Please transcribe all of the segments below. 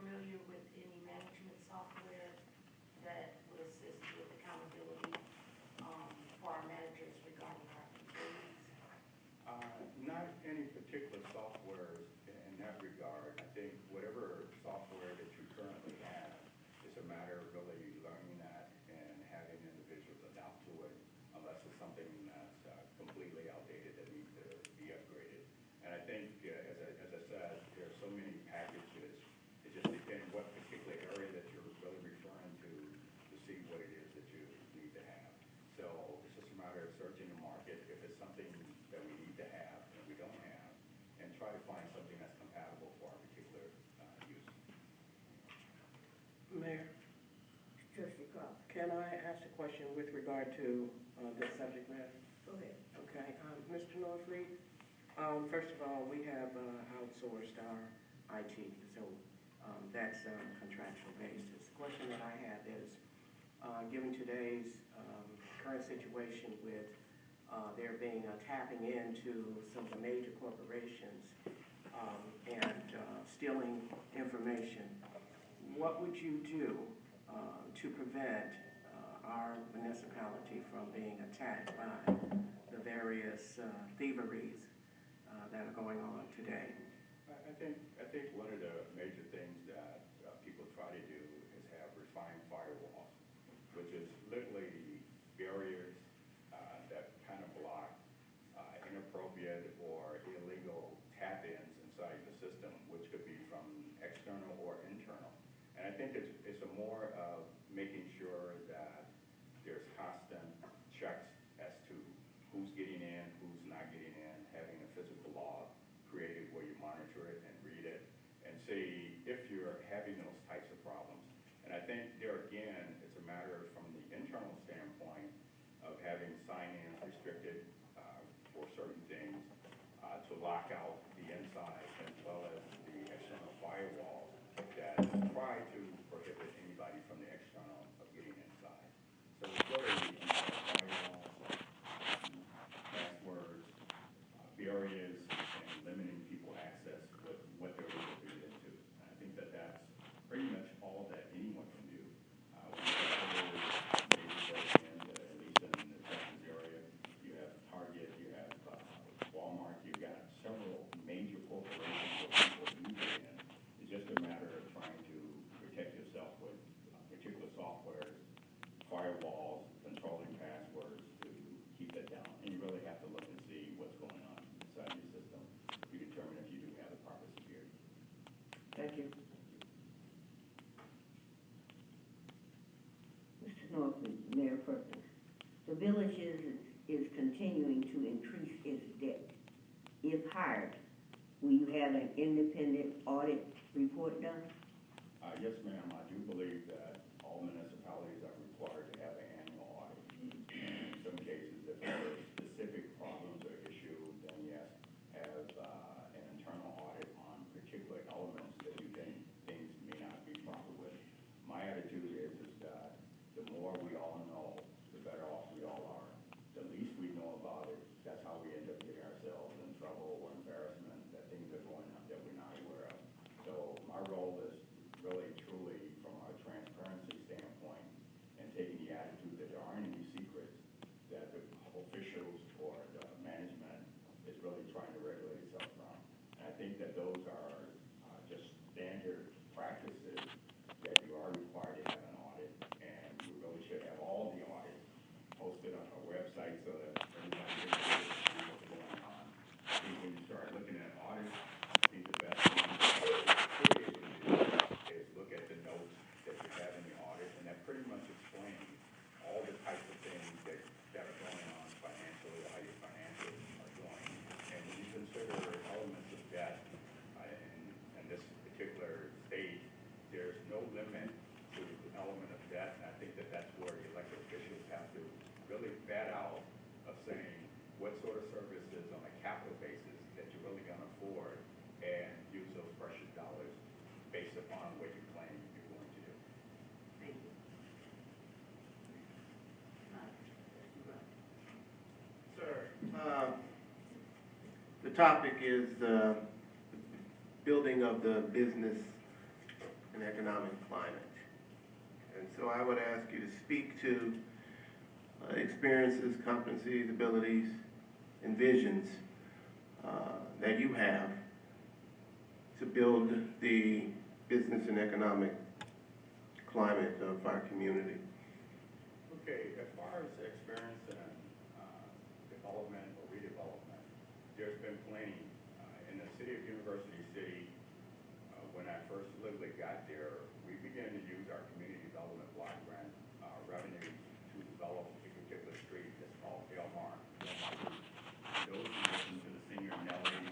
familiar with any management software that would assist with accountability for our managers regarding our employees? Not any particular software in that regard. I think whatever software that you currently have, it's a matter of really learning that and having individuals adapt to it, unless it's something that's completely outdated that needs to be upgraded. And I think, as I said, there are so many packages. It just depends what particular area that you're really referring to see what it is that you need to have. So it's just a matter of searching the market if it's something that we need to have and we don't have, and try to find something that's compatible for our particular use. Mayor, Trustee Crawford. can I ask a question with regard to this subject matter? Go ahead. Okay, Mr. Norfleet, first of all, we have outsourced our IT, so that's contractual basis. The question that I have is, given today's current situation with there being tapping into some of the major corporations and stealing information, what would you do to prevent our municipality from being attacked by the various thieveries that are going on today? I think one of the major things that people try to do is have refined firewalls, which is literally barriers that kind of block inappropriate or illegal tap-ins inside the system, which could be from external or internal. And I think it's a more of making sure that there's constant checks as to who's getting in, who's not getting in, having a physical log created where you monitor it and read it and see if you're having those types of problems. And I think there again, it's a matter from the internal standpoint of having sign-ins restricted for certain things to lock out the inside as well as the external firewalls that try to prohibit anybody from the external of getting inside. So it's really firewalls, passwords, barriers, and limiting people access with what they're able to get into. And I think that that's pretty much all that anyone can do. At least in the Texas area, you have Target, you have Walmart, you've got several major corporations where people do get in. It's just a matter of trying to protect yourself with particular software, firewalls, controlling passwords to keep that down. And you really have to look and see what's going on inside your system to determine if you do have the proper security. Thank you. Mr. Norfleet, Mayor Perkins. The village is continuing to increase its debt. If hired, will you have an independent audit report done? Yes, ma'am. I do believe that all municipalities are required to have an annual audit. In some cases, if there are specific problems or issues, then yes, have an internal audit on particular elements that you think things may not be proper with. My attitude is that the more we all know, the better off we all are. The least we know about it, that's how we end up getting ourselves in trouble or embarrassment, that things are going on that we're not aware of. So my role is really truly from a transparency standpoint and taking the attitude that there aren't any secrets that the officials or the management is really trying to regulate itself from. And I think that those are just standard practices that you are required to have an audit, and we really should have all the audits posted on our website so that everybody can see what's going on. I think when you start looking at audits, I think the best thing you should be able to do is look at the notes that you have in the audit, and that pretty much explains all the types of things that are going on financially, how your financials are going. And when you consider elements of debt in this particular state, there's no limit to the element of debt, and I think that that's where the elected officials have to really vet out of saying what sort of services on a capital basis that you're really going to afford and use those precious dollars based upon what you claim you're going to do. Thank you. Sir, the topic is the building of the business and economic climate. And so I would ask you to speak to experiences, competencies, abilities, and visions that you have to build the business and economic climate of our community. Okay, as far as experience in development or redevelopment, there's been plenty. In the city of University City, when I first literally got there, we began to use our community development block grant revenue to develop a particular street that's called Delmar. Those who listen to the senior Nelly,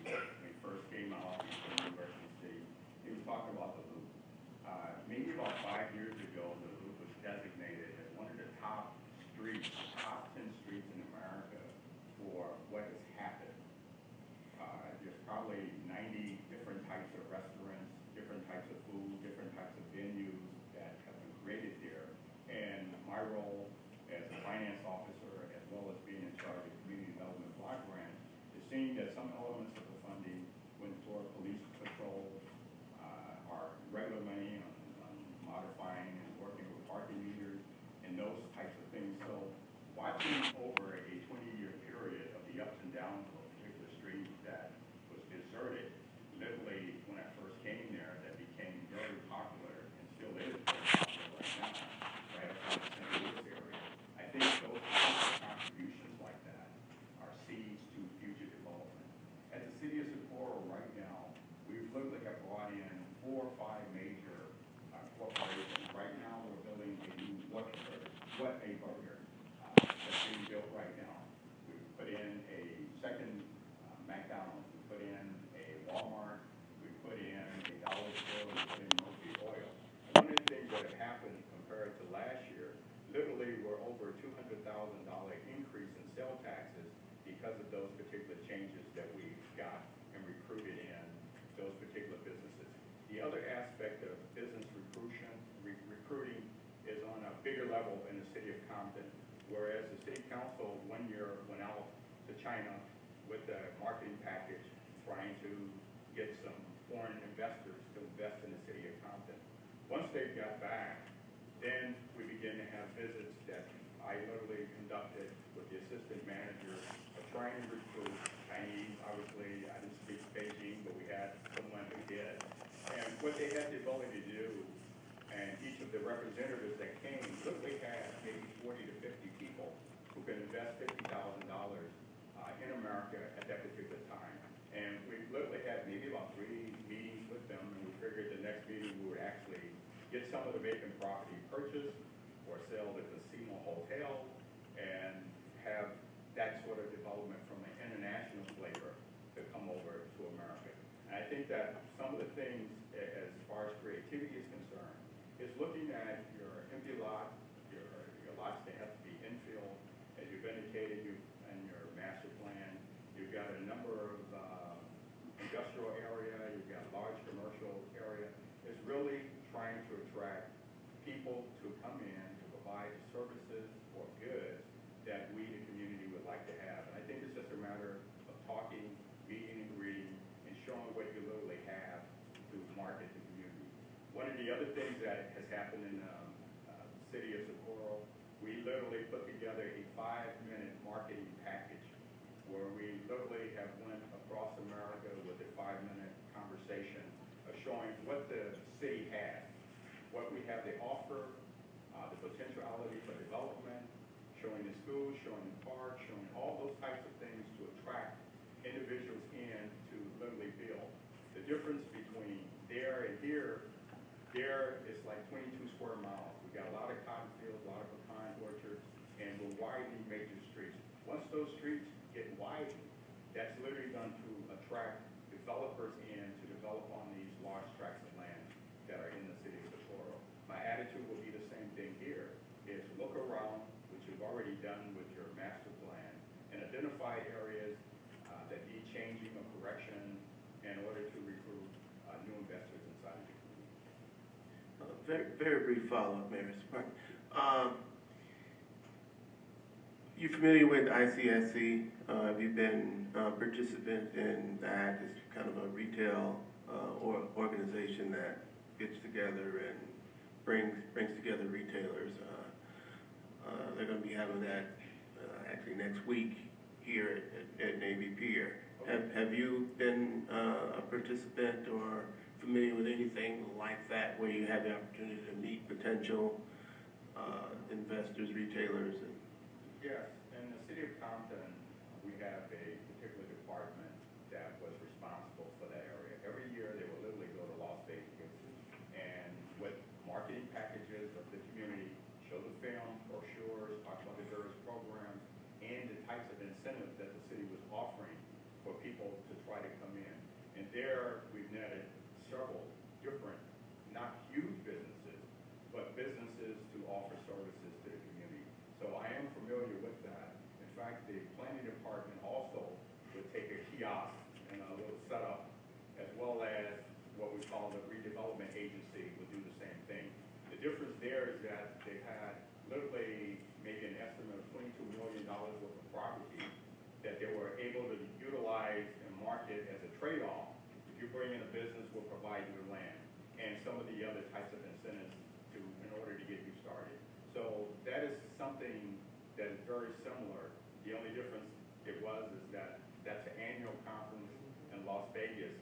when we first came out from University City, he was talking about the loop. Maybe about 5 years ago, the loop was designated as one of the top streets, top 10 streets in America for what has happened. There's probably 90 different types of restaurants, different types of food, different types of venues that have been created there. And my role as a finance officer, as well as being in charge of community development block grant, is seeing that some elements of the funding went toward police patrol, our regular money on modifying and working with parking meters and those types of things. So watching over a 20-year period of the ups and downs of a particular street that was deserted, literally when I first came there, that became very popular and still is very popular right now, right outside the St. Louis area. I think those kinds of contributions like that are seeds to future development. At the city of Socorro right now, we literally have brought in 4 or 5 major corporations. Right now, we're building a new What a Burger that's being built right now. We've put in a second McDonald's. We put in a Walmart. We put in a Dollar Store. We put in Murphy Oil. And one of the things that have happened compared to last year, literally we're over $200,000 increase in sales taxes because of those particular changes that we got and recruited in those particular businesses. The other aspect of business recruiting is on a bigger level in the city of Compton, whereas the city council 1 year went out to China with a marketing package trying to get some foreign investors to invest in the city of Compton. Once they got back, then we began to have visits that I literally conducted with the assistant manager of trying to recruit Chinese. Obviously, I didn't speak Beijing, but we had someone who did. And what they had the ability to do, and each of the representatives that came literally had maybe 40 to 50 people who could invest $50,000 in America at that particular time. And we literally had maybe about 3 meetings with them, and we figured the next meeting we would actually get some of the vacant property purchased or sell the casino hotel and have that sort of development from an international flavor to come over to America. And I think that some of the things, as far as creativity is concerned, is looking at your empty lot, your lots that have to be infill. As you've indicated in your master plan, you've got a number of industrial area, you've got large commercial area. It's really trying to attract people to come in to provide services or goods that we, the community, would like to have. And I think it's just a matter of talking, meeting and greeting, and showing what you literally have to market the community. One of the other things that has happened in the city of Socorro, we literally put together a 5-minute marketing package where we literally have went across America with a 5-minute conversation of showing what the city has, what we have to offer, the potentiality for development, showing the schools, showing the parks, showing all those types of things to attract individuals in to literally build. The difference between there and here, there is like 22 square miles. We've got a lot of cotton fields, a lot of pecan orchards, and we're widening major streets. Once those streets get widened, that's literally going to attract developers in to develop on these large tracts of land that are in the city of Socorro. My attitude will be the same thing here, is look around, which you've already done with your master plan, and identify areas that need changing or correction in order to recruit new investors inside of the community. Very brief follow-up, Mayor Spark. You familiar with ICSC? Have you been a participant in that? It's kind of a retail organization that gets together and brings together retailers. They're gonna be having that, actually next week here at Navy Pier. Have you been, a participant or familiar with anything like that, where you have the opportunity to meet potential, investors, retailers, and? Yes, in the city of Compton, we have a particular department that was responsible for that area. Every year, they will literally go to Las Vegas and with marketing packages of the community, show the film, brochures, talk about the various programs, and the types of incentives that the city was offering for people to try to come in. And there, we've netted several different, not huge businesses, but businesses to offer services to the community. So I am familiar with that. In fact, the planning department also would take a kiosk and a little setup, as well as what we call the redevelopment agency would do the same thing. The difference there is that they had literally maybe an estimate of $22 million worth of property that they were able to utilize and market as a trade-off. If you bring in a business, we'll provide you the land and some of the other types of incentives in order to get you started. So that is something that is very similar. The only difference is that that's an annual conference in Las Vegas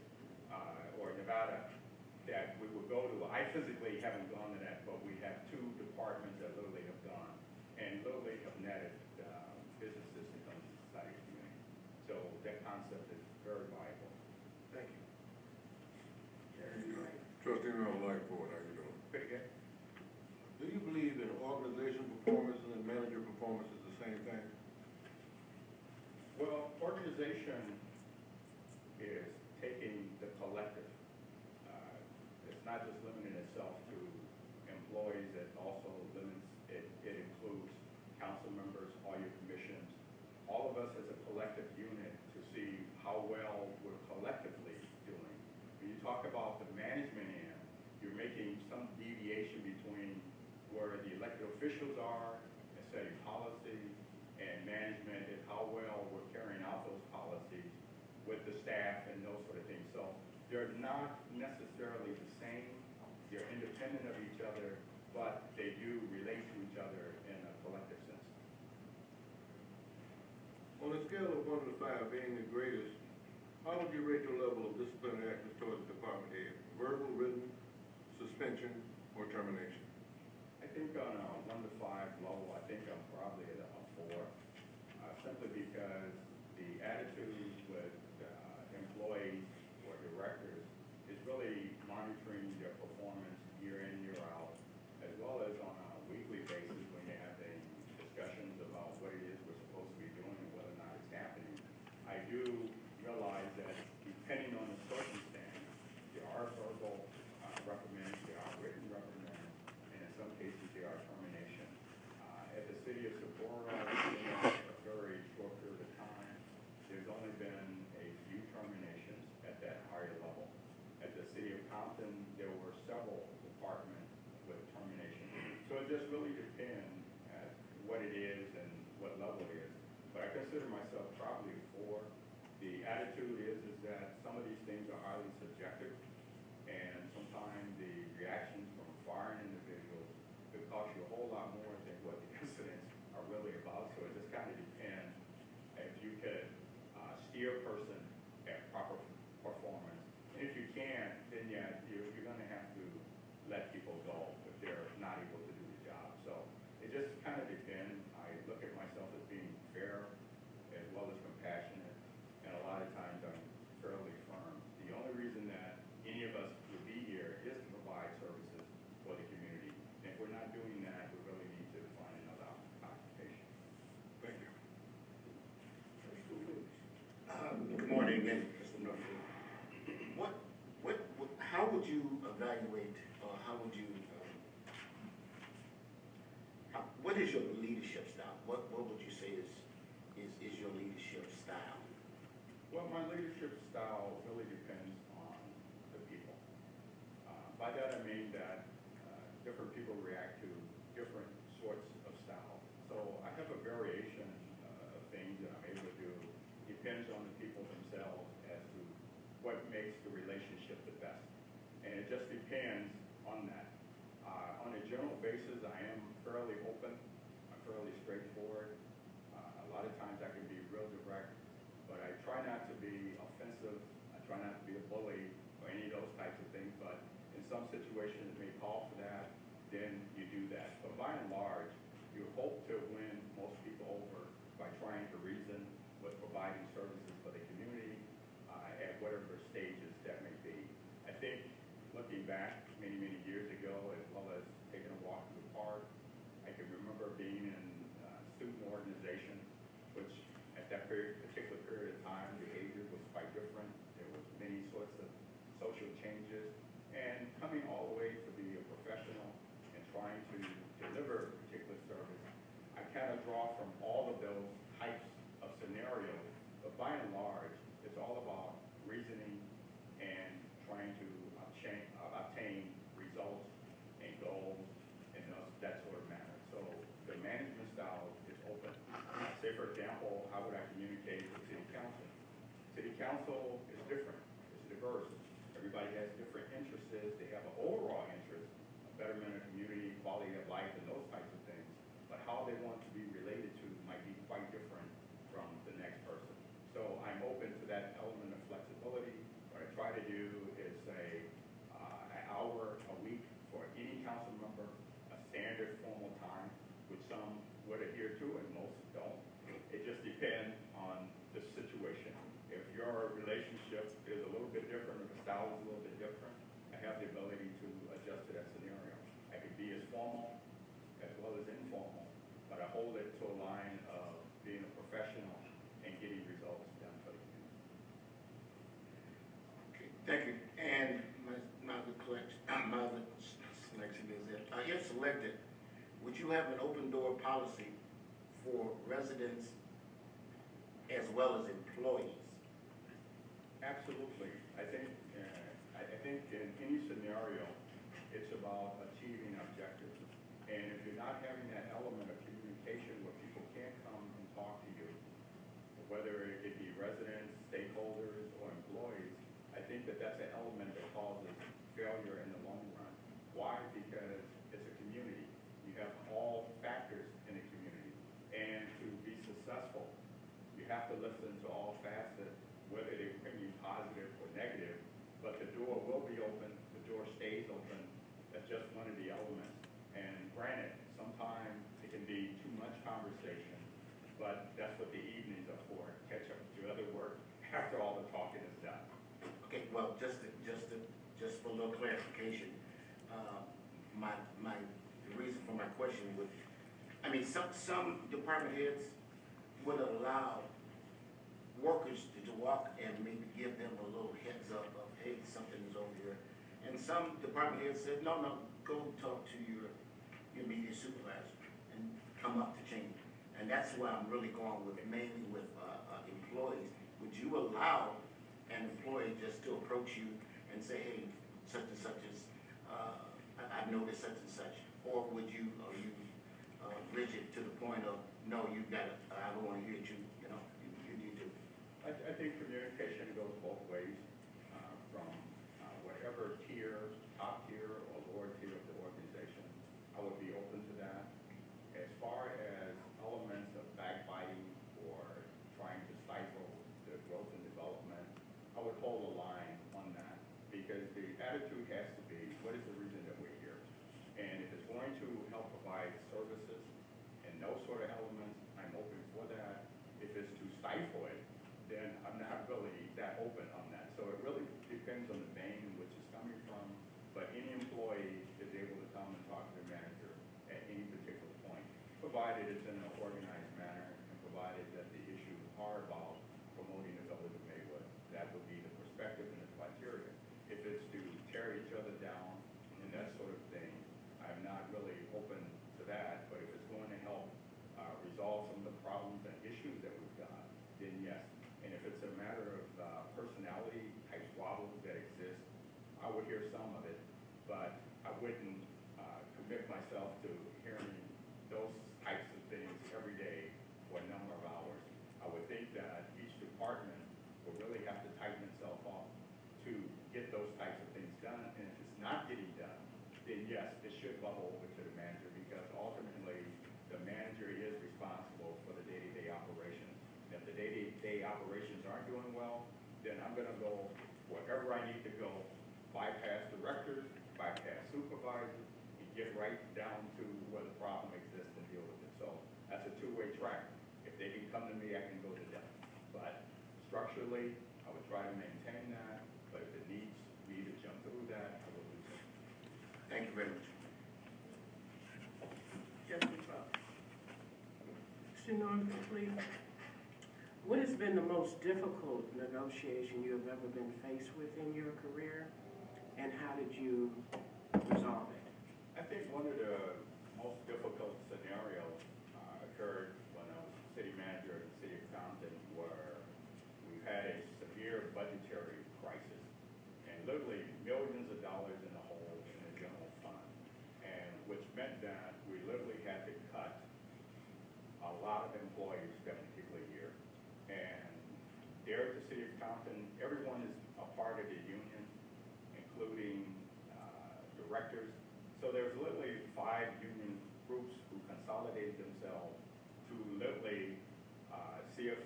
or Nevada that we would go to. I physically haven't gone to that, but we have two departments that literally have gone and literally have netted businesses to come to the society community. So that concept is very viable. Thank you. Trustee Earl Lightford, how you doing? Pretty good. Do you believe in organization performance and manager performance is the same thing? Well, organization is taking the collective. It's not just limiting itself to employees, it also limits, it includes council members, all your commissions, all of us as a collective unit to see how well we're collectively doing. When you talk about the management end, you're making some deviation between where the elected officials are and setting policy, and management is how well we're carrying out those policies with the staff and those sort of things. So they're not necessarily the same. They're independent of each other, but they do relate to each other in a collective sense. On a scale of 1 to 5 being the greatest, how would you rate your level of disciplinary actions towards the department head? Verbal, written, suspension, or termination? I think on a 1 to 5 level, I think I'm probably at a 4, simply because the attitude with employees or directors is really monitoring their performance year in, year out, as well as on a weekly basis when you're having discussions about what it is we're supposed to be doing and whether or not it's happening. I do realize that depending on the circumstance, there are verbal reprimands, there are written reprimands, and in some cases there are termination. At the city of Sapporo, in a very short period of time, there's only been a few terminations at that higher level. At the city of Compton, there were several departments with termination. So it just really depends at what it is and what level it is. But I consider myself probably a 4. The attitude is that some of these things are highly subjective, and sometimes the reactions from firing individuals could cost you a whole lot more than what the incidents are really about. So it just kind of depends if you could steer a person at proper performance. And if you can't, then yeah, you're going to have to let people go if they're not able to do the job. So it just kind of depends. I look at myself as being fair as well as compassionate, and a lot of times I'm fairly firm. The only reason that any of us would be here is to provide services for the community. And if we're not doing that, we really need to find another occupation. Thank you. Good morning again, Mr. Northfield. How would you evaluate, or how would you, what is your leadership style? What would you say is your leadership style? Well, my leadership style really depends on the people. By that I mean that different people react to different sorts of style. So I have a variation of things that I'm able to do. Depends on the people themselves as to what makes the relationship the best. And it just depends on that. On a general basis, I am fairly open, I'm fairly straightforward. A lot of times I can be real direct, but I try not to be offensive. I try not to be a bully or any of those types of things, but in some situations it may call for that, then you do that. But by and large, you hope to win most people over by trying to reason with providing services for the community at whatever stages that may be. I think looking back many, many years ago, as well as taking a walk through the park, I can remember being in student organization, which at that particular period of time, behavior was quite different. There was many sorts of social changes, and coming all the way to be a professional and trying to deliver a particular service, I kind of draw from all of those types of scenarios, but by and large, it's all about reasoning and trying to obtain results and goals in that sort of manner. So the management style is open. Say, for example, how would I communicate with city council? City council is different, it's diverse. Everybody has different interests. They have an overall interest, a betterment of community, quality of life, and those types of things. But how they want to be related to might be quite different from the next person. So I'm open to that element of flexibility. What I try to do is say an hour a week for any council member, a standard formal time, which some would adhere to and most don't. It just depends on the situation. If your relationship is a little bit different, or the style is a little bit different, I have the ability to adjust to that scenario. I could be as formal as well as informal, but I hold it to a line of being a professional and getting results done for the community. Okay, thank you. And my other selection is that, if selected, would you have an open door policy for residents as well as employees? Absolutely. I think in any scenario, it's about achieving objectives. And if you're not having that element of communication where people can't come and talk to you, whether it be residents, stakeholders, or employees, I think that that's an element that causes failure in the long run. Why? Because it's a community. You have all factors in a community. And to be successful, you have to listen to all facets, whether they bring you positive or negative, but the door will be open, the door stays open. That's just one of the elements. And granted, sometimes it can be too much conversation, but that's what the evenings are for. Catch up with your other work after all the talking is done. Okay, well, just for a little clarification, the reason for my question would, I mean, some department heads would allow workers to walk and maybe give them a little heads up of, hey, something is over here. And some department heads said, no, go talk to your immediate supervisor and come up to change. And that's where I'm really going with, mainly with employees. Would you allow an employee just to approach you and say, hey, such and such is, I've noticed such and such? Or are you rigid to the point of, no, I don't want to hear you, you need to. I think communication goes both ways, from whatever tier, top tier or lower tier of the organization. I would be open to that. As far as elements of backbiting or trying to stifle the growth and development, I would hold a line on that, because the attitude has to be, what is the reason that we're here? And if it's going to help provide services and those sort of elements, I'm open for that. If it's to stifle it, then I'm not really that open on that. So it really depends on the vein in which it's coming from, but any employee is able to come and talk to their manager at any particular point, provided it's in an organized manner and provided that the issues are about promoting the village of Maywood. That would be the perspective and the criteria. If it's to tear each other down and that sort of thing, I'm not really open to that, but if it's going to help resolve some of the problems and issues that we've got, then yes. And if it's a matter of personality type squabbles that exist, I would hear some of it, but I wouldn't commit myself to hearing those types of things every day for a number of hours. I would think that each department will really have to tighten itself up to get those types of things done. And if it's not getting done, then operations aren't doing well, then I'm gonna go wherever I need to go, bypass directors, bypass supervisors, and get right down to where the problem exists and deal with it. So that's a two-way track. If they can come to me, I can go to them. But structurally, I would try to maintain that, but if it needs me to jump through that, I will do so. Thank you very much. Trustee Fox. Mr. Norton, please. What has been the most difficult negotiation you have ever been faced with in your career, and how did you resolve it? I think one of the most difficult scenarios occurred when I was city manager in the city of Compton, where we've had a severe budgetary crisis, and literally millions of dollars in the hole in the general fund, and which meant that we literally had to cut a lot of employees that particular year. And there at the city of Compton, everyone is a part of the union, including directors. So there's literally 5 union groups who consolidated themselves to literally see if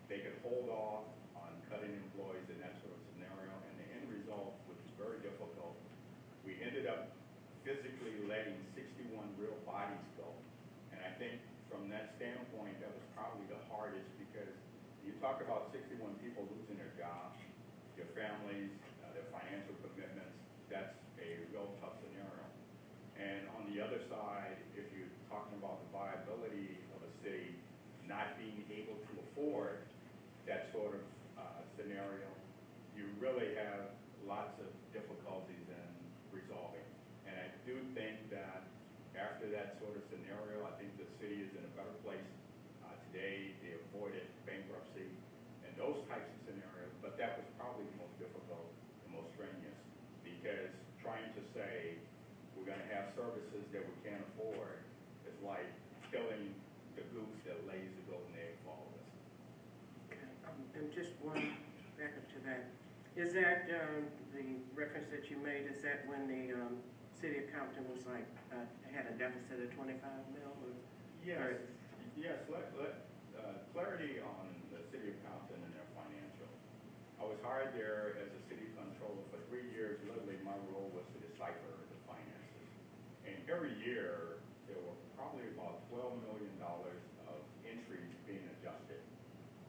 they could hold off on cutting employees in that sort of scenario. And the end result, which was very difficult, we ended up physically letting 61 real bodies go. And I think from that standpoint, that was probably the hardest, because you talk about 61 people losing their jobs, their families, their financial commitments. That's a real tough scenario. And on the other side, if you're talking about the viability of a city not being able to afford that sort of scenario, you really have lots of difficulties in resolving. And I do think that after that sort of scenario, I think the city is in a better place today. They avoided bankruptcy and those types of scenarios, but that was probably the most difficult and most strenuous, because trying to say we're going to have services that we can't afford is like killing the goose that lays the golden egg for all of us. Okay. And just one backup to that. Is that the reference that you made, is that when the city of Compton was like, had a deficit of 25 mil? Or Yes, yes. Clarity on the city of Compton and their financial. I was hired there as a city controller for 3 years. Literally, my role was to decipher the finances. And every year, there were probably about $12 million of entries being adjusted.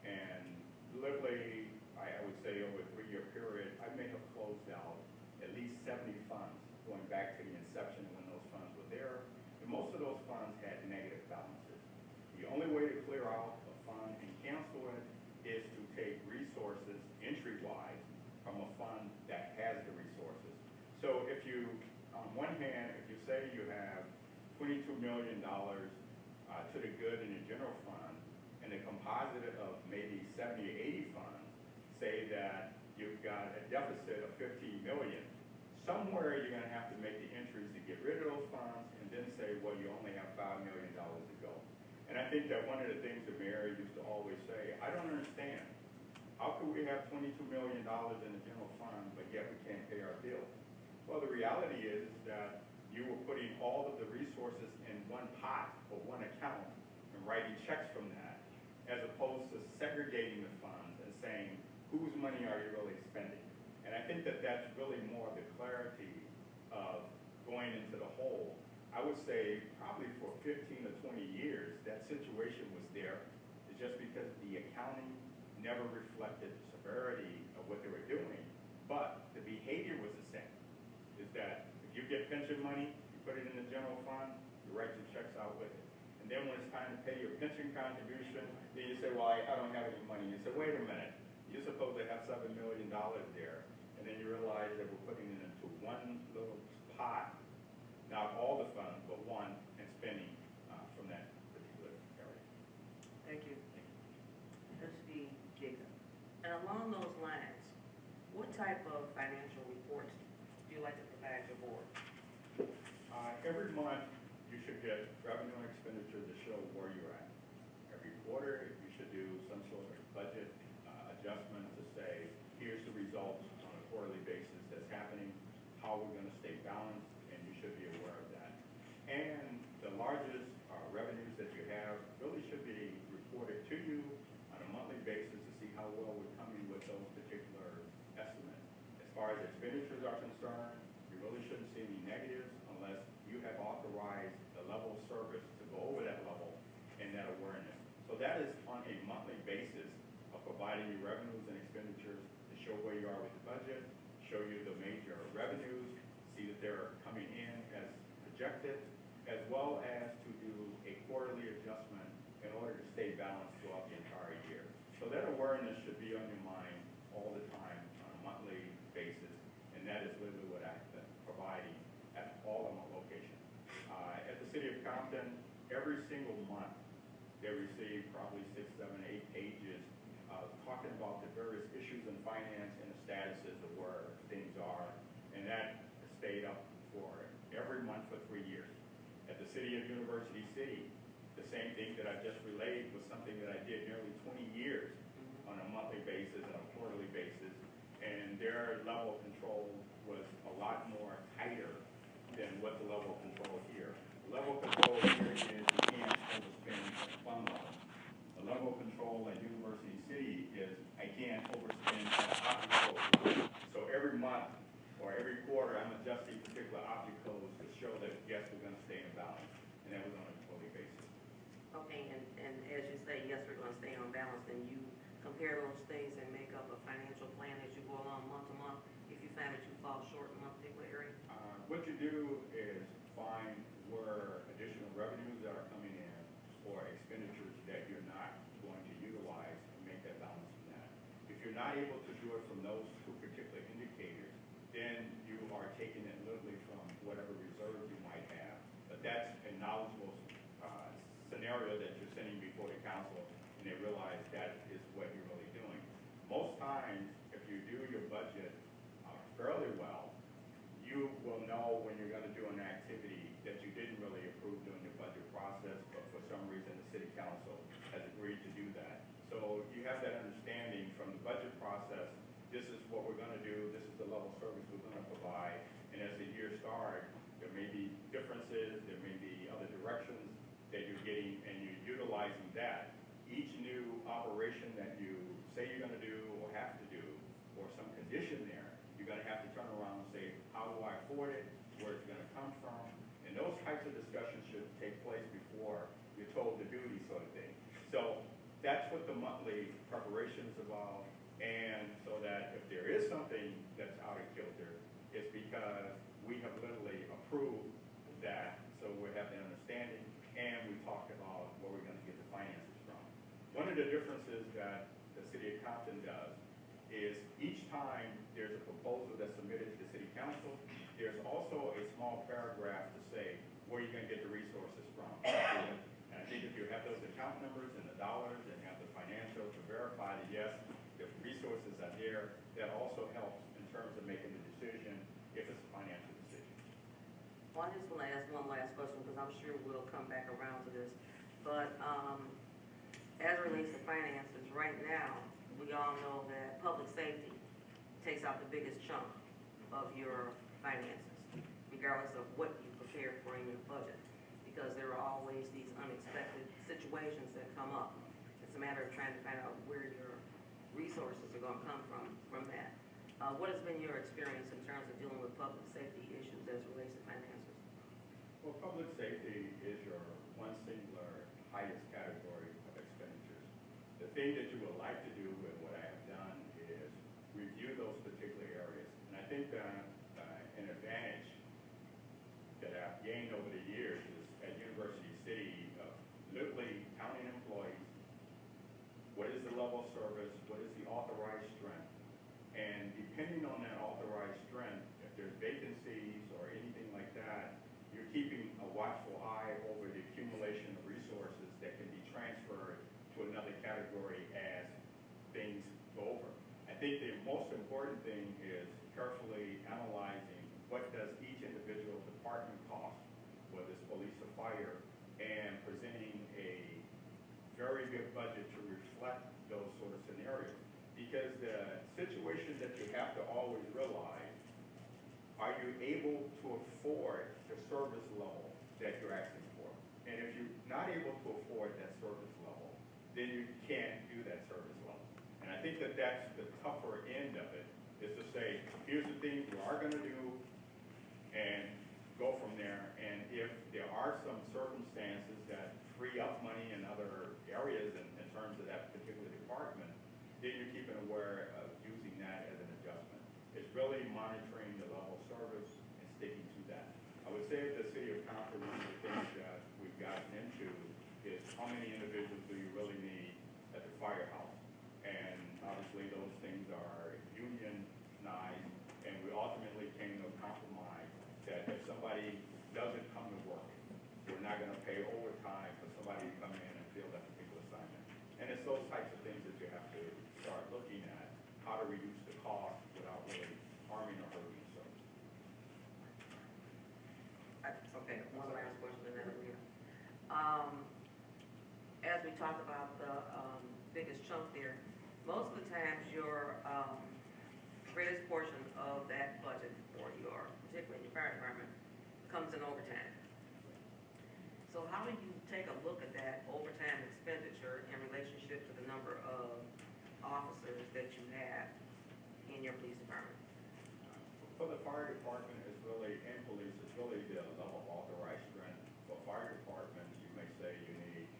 And literally, I would say over a 3-year period, I may have closed out at least 70 funds going back to the inception when those funds were there. And most of those funds had negative balances. The only way to clear out a fund and cancel it is to take resources entry-wise from a fund that has the resources. So if you, on one hand, if you say you have $22 million to the good in the general fund, and the composite of maybe 70 or 80 funds say that you've got a deficit of 15 million, somewhere you're going to have to make the entries to get rid of those funds and then say, well, you only have $5 million to go. And I think that one of the things the mayor used to always say, I don't understand. How could we have $22 million in the general fund, but yet we can't pay our bills? Well, the reality is that you were putting all of the resources in one pot or one account and writing checks from that, as opposed to segregating the funds and saying, whose money are you really spending? And I think that that's really more the clarity of going into the hole. I would say probably for 15 or 20 years, that situation was there. It's just because the accounting never reflected the severity of what they were doing, but the behavior was the same. Is that if you get pension money, you put it in the general fund, you write your checks out with it. And then when it's time to pay your pension contribution, then you say, well, I don't have any money. You say, wait a minute, you're supposed to have $7 million there. And then you realize that we're putting it into one little pot, not all the funds, but one, and spending from that particular area. Thank you. Trustee Jacob. And along those lines, what type of financial reports do you like to provide your board? Every month, you should get revenue and expenditure to show where you're at. Every quarter, you should do some sort of budget adjustment to say, here's the results on a quarterly basis that's happening, how we're going to stay balanced, and you should be aware of that. And the largest revenues that you have really should be reported to you on a monthly monthly basis to see how well we're coming with those particular estimates. As far as expenditures are concerned, you really shouldn't see any negatives unless you have authorized the level of service to go over that level and that awareness. So that is on a monthly basis of providing you revenues and expenditures to show where you are with the budget, show you the major revenues, see that they're coming in as projected, as well as to do a quarterly adjustment in order to stay balanced throughout the entire year. So that awareness should be on your mind all the time on a monthly basis, and that is literally what I've been providing at all of my locations. At the City of Compton, every single month, they receive probably 6, 7, 8 pages talking about the various issues in finance and the statuses of where things are, and that stayed up for every month for 3 years. At the City of University City, the same thing that I just relayed was something that I did nearly 20 years on a monthly basis and a quarterly basis, and their level of control was a lot more tighter than what the level of control here. The level of control here is you can't overspend fund level. The level of control at University City is I can't overspend at object code. So every month or every quarter, I'm adjusting particular object codes to show that, yes, we're going to stay in balance, and that was on a quarterly basis. Okay, and as you say, yes, we're gonna stay on balance, then you compare those things and make up a financial plan as you go along month to month, if you find that you fall short in one particular area? What you do is find where additional revenues are coming in or expenditures that you're not going to utilize and make that balance from that. If you're not able to do it from those two particular indicators, then you are taking it literally from whatever reserve you might have. But that's a knowledgeable scenario that you're sending before the council, and they realize that is what you're really doing. Most times, if you do your budget fairly well, you will know when you're going to do an activity that you didn't really approve during your budget process, but for some reason the city council has agreed to do that. So you have that understanding from the budget process, this is what we're going to do, this is the level of service we're going to provide, and as the year starts, there may be differences, there may be other directions that you're getting, and you're utilizing that. Each new operation that you say you're going to do or have to do, or some condition there, you're going to have to turn around and say, how do I afford it, where it's going to come from, and those types of discussions should take place before you're told to do these sort of things. So that's what the monthly preparations involve, and so that if there is something that's out of kilter, it's because we have literally approved that, so we have the understanding, and we talked about where we're going to get the finances from. One of the differences that the City of Compton does is each time there's a proposal that's submitted to the City Council, there's also a small paragraph to say where you're going to get the resources from. And I think if you have those account numbers and the dollars and have the financial to verify that, yes, the resources are there, that also helps in terms of making the decision if it's a financial decision. Well, I just want to ask one last question, because I'm sure we'll come back around to this. But as it relates to finances, right now, we all know that public safety takes out the biggest chunk of your finances, regardless of what you prepare for in your budget, because there are always these unexpected situations that come up. It's a matter of trying to find out where your resources are going to come from that. What has been your experience in terms of dealing with public safety issues as it relates to finances? Well, public safety is your one singular highest category of expenditures. The thing that you would like to do with what I have done is review those particular areas. And I think that an advantage that I've gained over the years is at University City of literally counting employees, what is the level of service, what is the authorized strength, and depending on that authorized strength, if there's vacancies or anything like that, you're keeping a watchful eye over the accumulation of resources that can be transferred to another category as things go over. I think the most important thing is carefully analyzing what does each individual department cost, whether it's police or fire, and presenting a very good budget to reflect those sort of scenarios. Because the situation that you have to always realize, are you able to afford the service level that you're asking for? And if you're not able to afford that service level, then you can't do that service level. And I think that that's the tougher end of it, is to say, here's the things we are gonna do, and go from there. And if there are some circumstances that free up money in other areas in terms of that particular department, then you're keeping aware of using that as an adjustment. It's really monitoring the level of service and sticking to that. I would say at the city of Concord, one of the things that we've gotten into is how many individuals do you really need at the firehouse? And obviously those things are unionized, and we ultimately came to a compromise that if somebody doesn't come to work, we're not gonna pay overtime for somebody to come in and fill that particular assignment. And it's those types of things that you have to start looking at, how to reduce the cost without really harming or hurting the service. Okay, one last question and then we, as we talked about the, biggest chunk there, most of the times your, greatest portion of that budget for your, particularly your fire department, comes in overtime. So how do you take a look at that overtime expenditure in relationship to the number of officers that you have in your police department? For the fire department, it's really, and police, it's really the level of authorized strength. For fire departments, you may say you need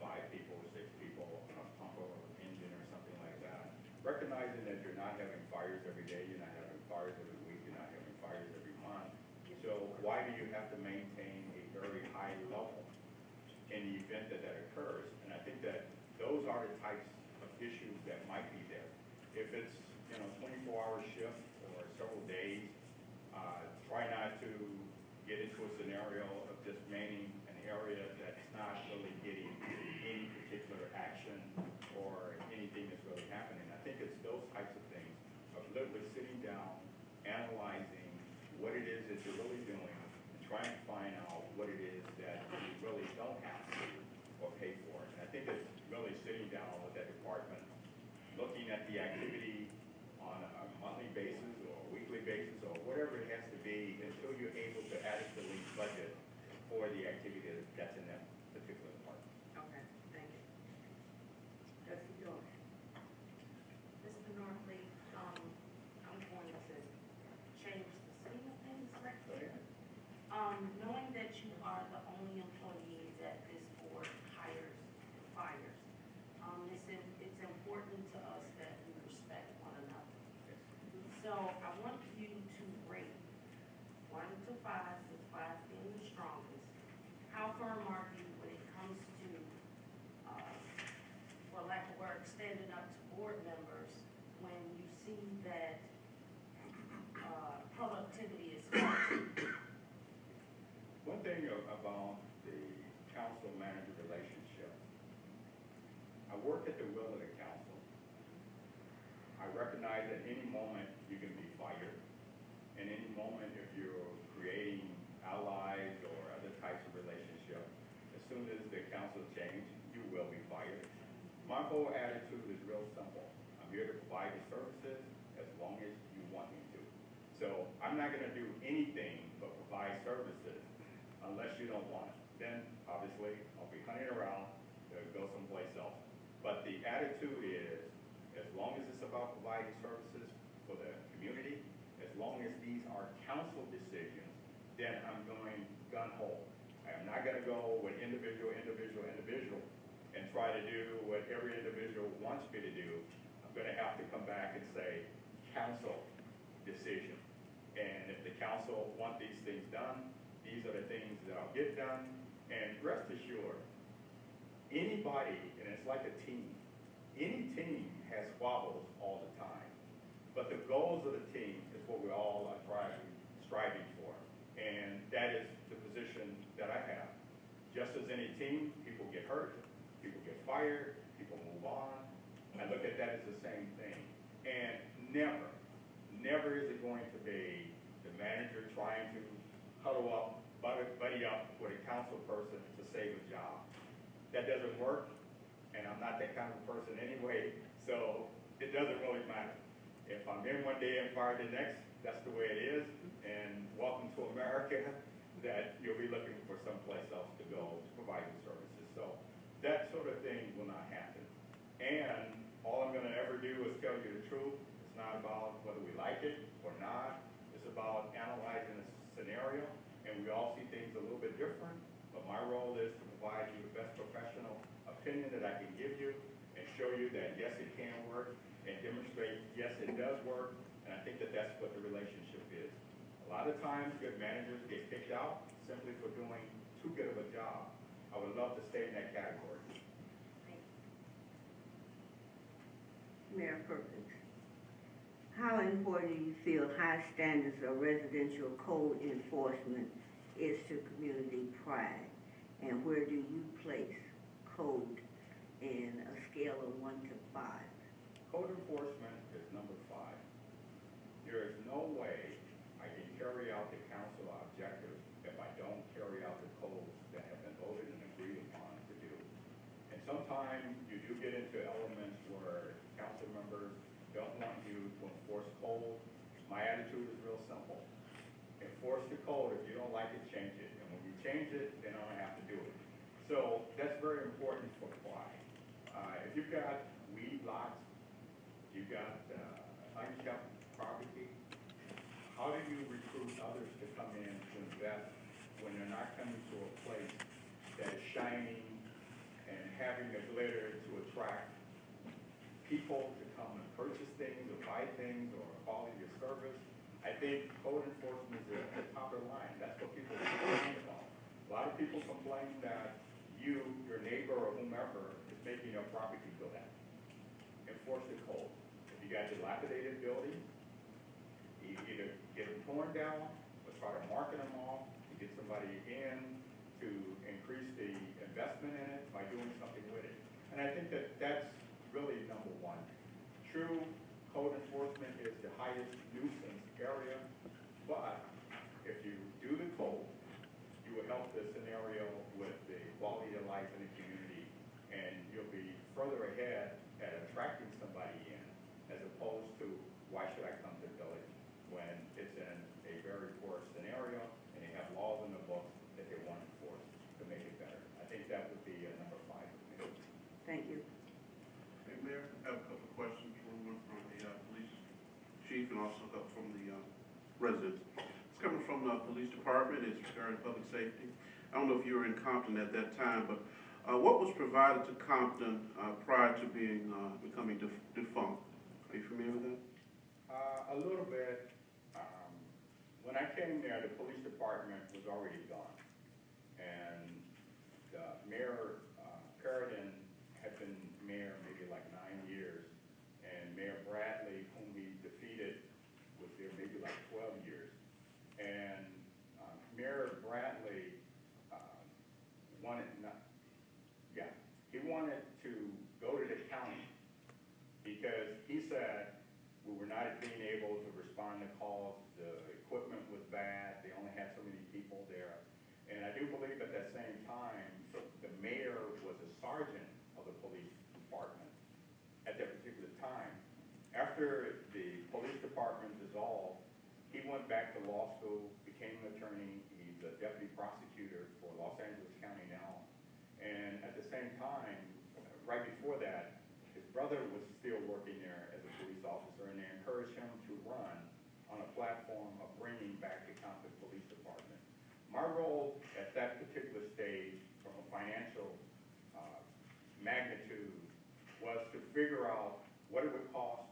5 people, 6 people, a pump or engine or something like that. Recognizing that you're not having fires every day, you're not having fires every week, you're not having fires every month. So why do you have to maintain a very high level in the event that that occurs? And I think that those are the types of issues that might be there. If it's, 24-hour shift or several days, try not to get into a scenario of just manning an area that's not really getting any particular action or anything that's really happening. I think it's those types of things of literally sitting down, analyzing what it is that you're really doing, and trying to find out what it is that you really don't have to do or pay for. And I think it's really sitting down with that department, looking at the activity on a monthly basis or a weekly basis or whatever it has to be until you're able to adequately budget for the activity that's in that particular department. Okay, thank you. Trustee George. Mr. Norfleet, I'm going to change the scene of things right So, there. yeah. Knowing that you are the only employee that this board hires and fires, it's important to us that we respect one another. So I want you to rate 1 to 5, with 5 being the strongest. How firm are you when it comes to, for lack of word, standing up to board members when you see that productivity is faltering? One thing about the council-manager relationship, I work at the will of the council. I recognize at any moment you can be fired. And any moment if you're creating allies or other types of relationship, as soon as the council changes, you will be fired. My whole attitude is real simple. I'm here to provide the services as long as you want me to. So I'm not gonna do anything but provide services unless you don't want it. Then, obviously, I'll be hunting around to go someplace else. But the attitude is, as long as it's about providing services for the community, as long as these are council decisions, then I'm going gun-ho. I am not gonna go with individual, and try to do what every individual wants me to do. I'm gonna have to come back and say, council decision. And if the council want these things done, these are the things that I'll get done. And rest assured, anybody, and it's like a team, any team has squabbles all the time. But the goals of the team is what we all are striving for. And that is the position that I have. Just as any team, people get hurt, people get fired, people move on. I look at that as the same thing. And never is it going to be the manager trying to huddle up, buddy up with a council person to save a job. That doesn't work, and I'm not that kind of person anyway, so it doesn't really matter. If I'm in one day and fired the next, that's the way it is, and welcome to America, that you'll be looking for someplace else to go to provide the services. So that sort of thing will not happen. And tell you the truth. It's not about whether we like it or not. It's about analyzing a scenario, and we all see things a little bit different. But my role is to provide you the best professional opinion that I can give you and show you that yes, it can work, and demonstrate yes, it does work. And I think that that's what the relationship is. A lot of times, good managers get kicked out simply for doing too good of a job. I would love to stay in that category. Mayor Perkins, how important do you feel high standards of residential code enforcement is to community pride? And where do you place code in a scale of 1 to 5? Code enforcement is number 5. There is no way I can carry out the council objectives if I don't carry out the codes that have been voted and agreed upon to do. And sometimes you do get into elements where council members don't want you to enforce code. My attitude is real simple. Enforce the code. If you don't like it, change it. And when you change it, then I don't have to do it. So that's very important for pride. If you've got weed lots, you've got unkept property, how do you recruit others to come in to invest when they're not coming to a place that is shining and having the glitter to attract people to come and purchase things or buy things or quality of service? I think code enforcement is at the top of the line. That's what people complain about. A lot of people complain that you, your neighbor, or whomever is making your property go down. Enforce the code. If you got dilapidated buildings, you either get them torn down or try to market them off to get somebody in to increase the investment in it by doing something with it. And I think that that's really number 1. True code enforcement is the highest nuisance area, but if you do the code, you will help the scenario with the quality of life in the community, and you'll be further ahead at attracting somebody in, as opposed to why should I come to the village when it's in a very poor scenario and they have laws in the books that they want to enforce to make it better. I think that would be number 5 for me. Thank you. Hey, Mayor, I have a couple of questions, one from the police chief and also a couple from the residents. It's coming from the police department, it's regarding public safety. I don't know if you were in Compton at that time, but what was provided to Compton prior to becoming defunct? Are you familiar with that? A little bit. When I came there, the police department was already gone. And Mayor Perridan had been mayor maybe like 9 years. And Mayor Bradley, whom he defeated, was there maybe like 12 years. And Mayor Bradley wanted to go to the county because he said we were not being able to respond to calls, the equipment was bad, they only had so many people there. And I do believe at that same time, the mayor was a sergeant of the police department at that particular time. After the police department dissolved, he went back to law school, became an attorney. He's a deputy prosecutor for Los Angeles County now. And at the same time, right before that, his brother was still working there as a police officer, and they encouraged him to run on a platform of bringing back the Compton Police Department. My role at that particular stage, from a financial magnitude, was to figure out what it would cost,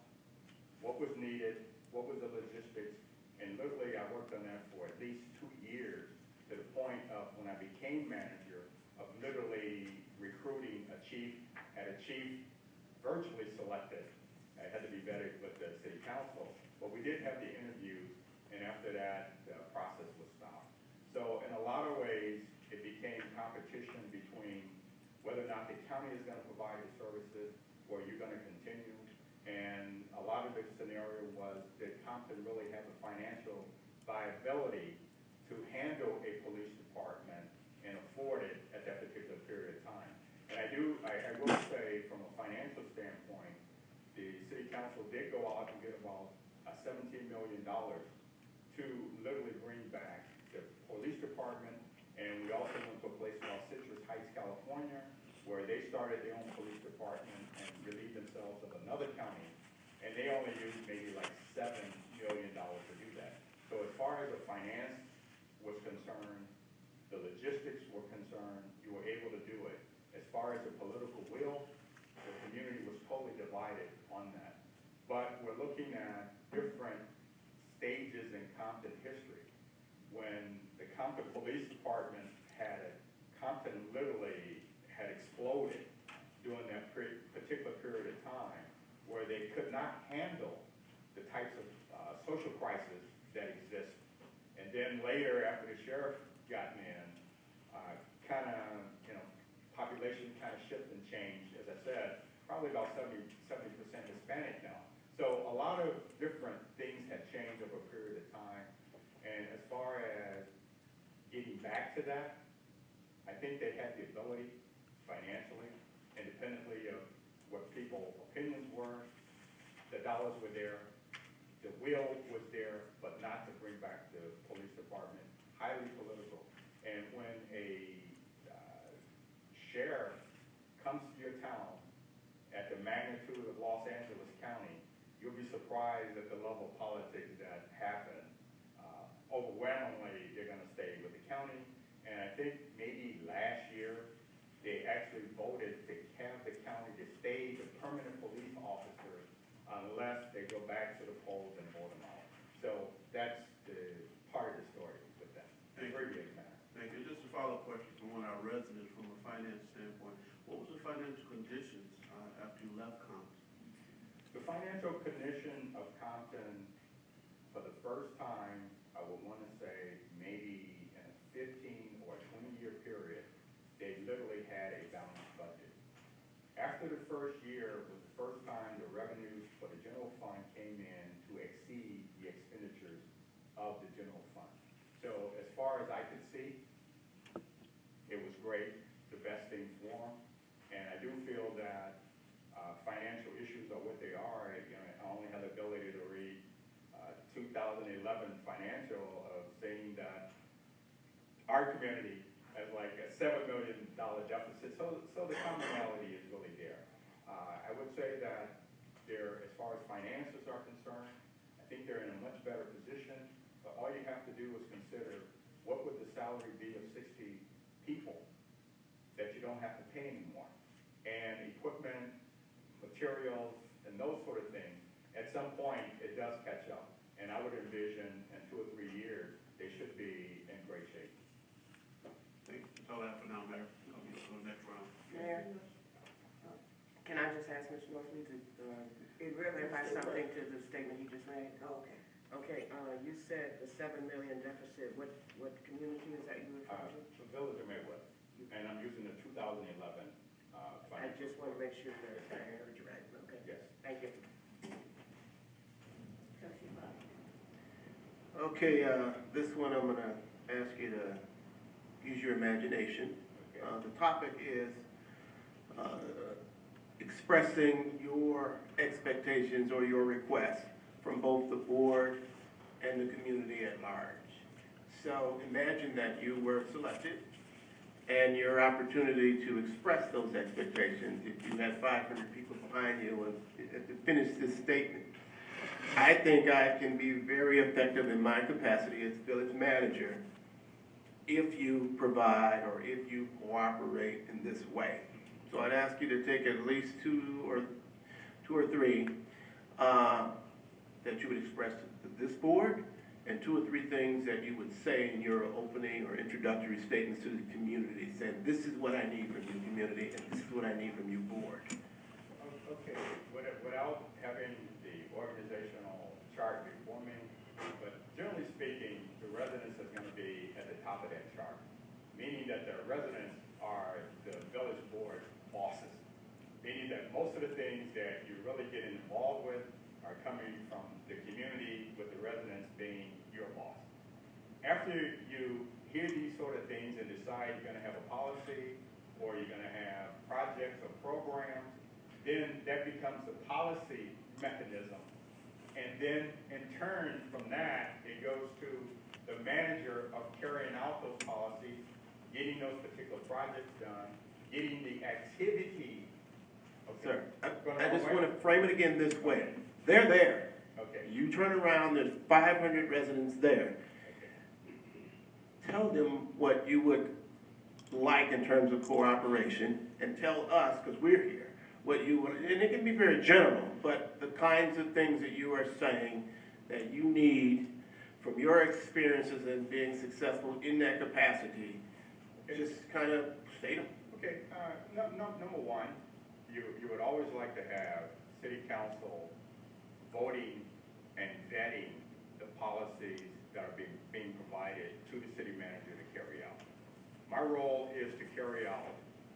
what was needed, what was the logistics, and literally I worked on that for at least 2 years, to the point of when I became manager, of literally recruiting a chief, had a chief virtually selected. I had to be vetted with the city council, but we did have the interviews, and after that, the process was stopped. So in a lot of ways, it became competition between whether or not the county is going to provide the services or you're going to continue. And a lot of the scenario was that Compton really had the financial viability to handle a police department and afford it at that particular period of time. And I will say, from a financial standpoint, the city council did go out and get about $17 million to literally bring back the police department. And we also went to a place called Citrus Heights, California, where they started their own police department and relieved themselves of another county. And they only used maybe like $7 million to do that. So as far as the finance was concerned, the logistics were concerned, you were able to do it. As far as the political will, the community was totally divided on that. But we're looking at different stages in Compton history. When the Compton Police Department Compton literally had exploded during that particular period of time, where they could not handle the types of social crisis that exist. And then later, after the sheriff got in, population kind of shifted and changed. As I said, probably about 70% Hispanic now. So a lot of different things had changed over a period of time. And as far as getting back to that, I think they had the ability financially, independently of what people's opinions were. The dollars were there, the will was there, but not to bring back the police department. Highly political. And when a sheriff comes to your town at the magnitude of Los Angeles County, you'll be surprised at the level of politics that happen. Overwhelmingly, they're going to stay with the county. And I think maybe last year, they actually voted to have the county to stay the permanent police officers unless they go back to the polls and vote them out. So that's the part of the story with that. Thank you. Thank you. Just a follow-up question from one of our residents from a finance standpoint. What was the financial conditions after you left Compton? The financial condition of Compton, for the first time, I would want to say maybe in a 15 or 20-year period, they literally had a balanced budget. After the first year was the first time the revenues for the general fund came in to exceed the expenditures of the general fund. So as far as I could see, it was great, the best thing for them. And I do feel that financial issues are what they are. I only had the ability to read 2011 financial of saying that our community has like a $7 million deficit. So the commonality is really there. I would say that as far as finances are concerned, I think they're in a much better position. But all you have to do is consider what would the salary be of 60 people that you don't have to pay anymore. And equipment, materials, and those sort of things, at some point, it does catch up. And I would envision in 2 or 3 years, they should be in great shape. Thank you. That's all I have for now, Mayor. I'll be on the next round. Mayor, can I just ask Mr. Norfleet to clarify something to the statement you just made? Okay. Okay, you said the $7 million deficit, what community is that you referring to? The Village of Maywood, and I'm using the 2011 I just want to make sure that I heard you right. Okay. Yes. Thank you. Okay, this one I'm gonna ask you to use your imagination. Okay. The topic is expressing your expectations or your requests from both the board and the community at large. So imagine that you were selected and your opportunity to express those expectations, if you had 500 people behind you and to finish this statement. I think I can be very effective in my capacity as village manager if you provide or if you cooperate in this way. So I'd ask you to take at least two or three that you would express to this board, and 2 or 3 things that you would say in your opening or introductory statements to the community, saying, this is what I need from you, community, and this is what I need from you, board. Okay, without having the organizational chart before me, but generally speaking, the residents are going to be at the top of that chart, meaning that the residents are the village board bosses, meaning that most of the things that you really get involved with are coming from the community, with the residents being your boss. After you hear these sort of things and decide you're going to have a policy or you're going to have projects or programs, then that becomes the policy mechanism. And then in turn from that, it goes to the manager of carrying out those policies, getting those particular projects done, getting the activity. Okay. Sir, I just want to frame it again this way. They're there. Okay. You turn around, there's 500 residents there. Tell them what you would like in terms of cooperation, and tell us, because we're here, what you would, and it can be very general, but the kinds of things that you are saying that you need from your experiences in being successful in that capacity, just kind of state them. Okay, number one, you would always like to have city council voting and vetting the policies that are being provided to the city manager to carry out. My role is to carry out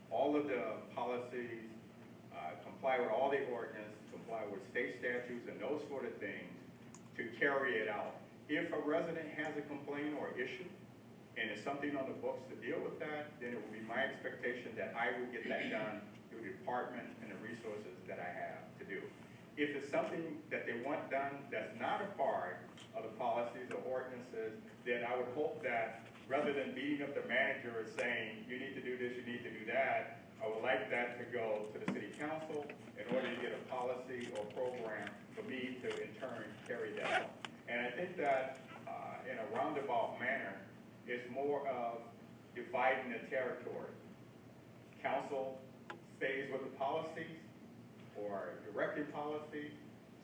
all of the policies, comply with all the ordinance, comply with state statutes and those sort of things to carry it out. If a resident has a complaint or issue, and it's something on the books to deal with that, then it would be my expectation that I would get that done through the department and the resources that I have to do. If it's something that they want done that's not a part of the policies or ordinances, then I would hope that rather than beating up the manager and saying, you need to do this, you need to do that, I would like that to go to the city council in order to get a policy or program for me to in turn carry that out. And I think that in a roundabout manner, it's more of dividing the territory. Council stays with the policies or directing policies,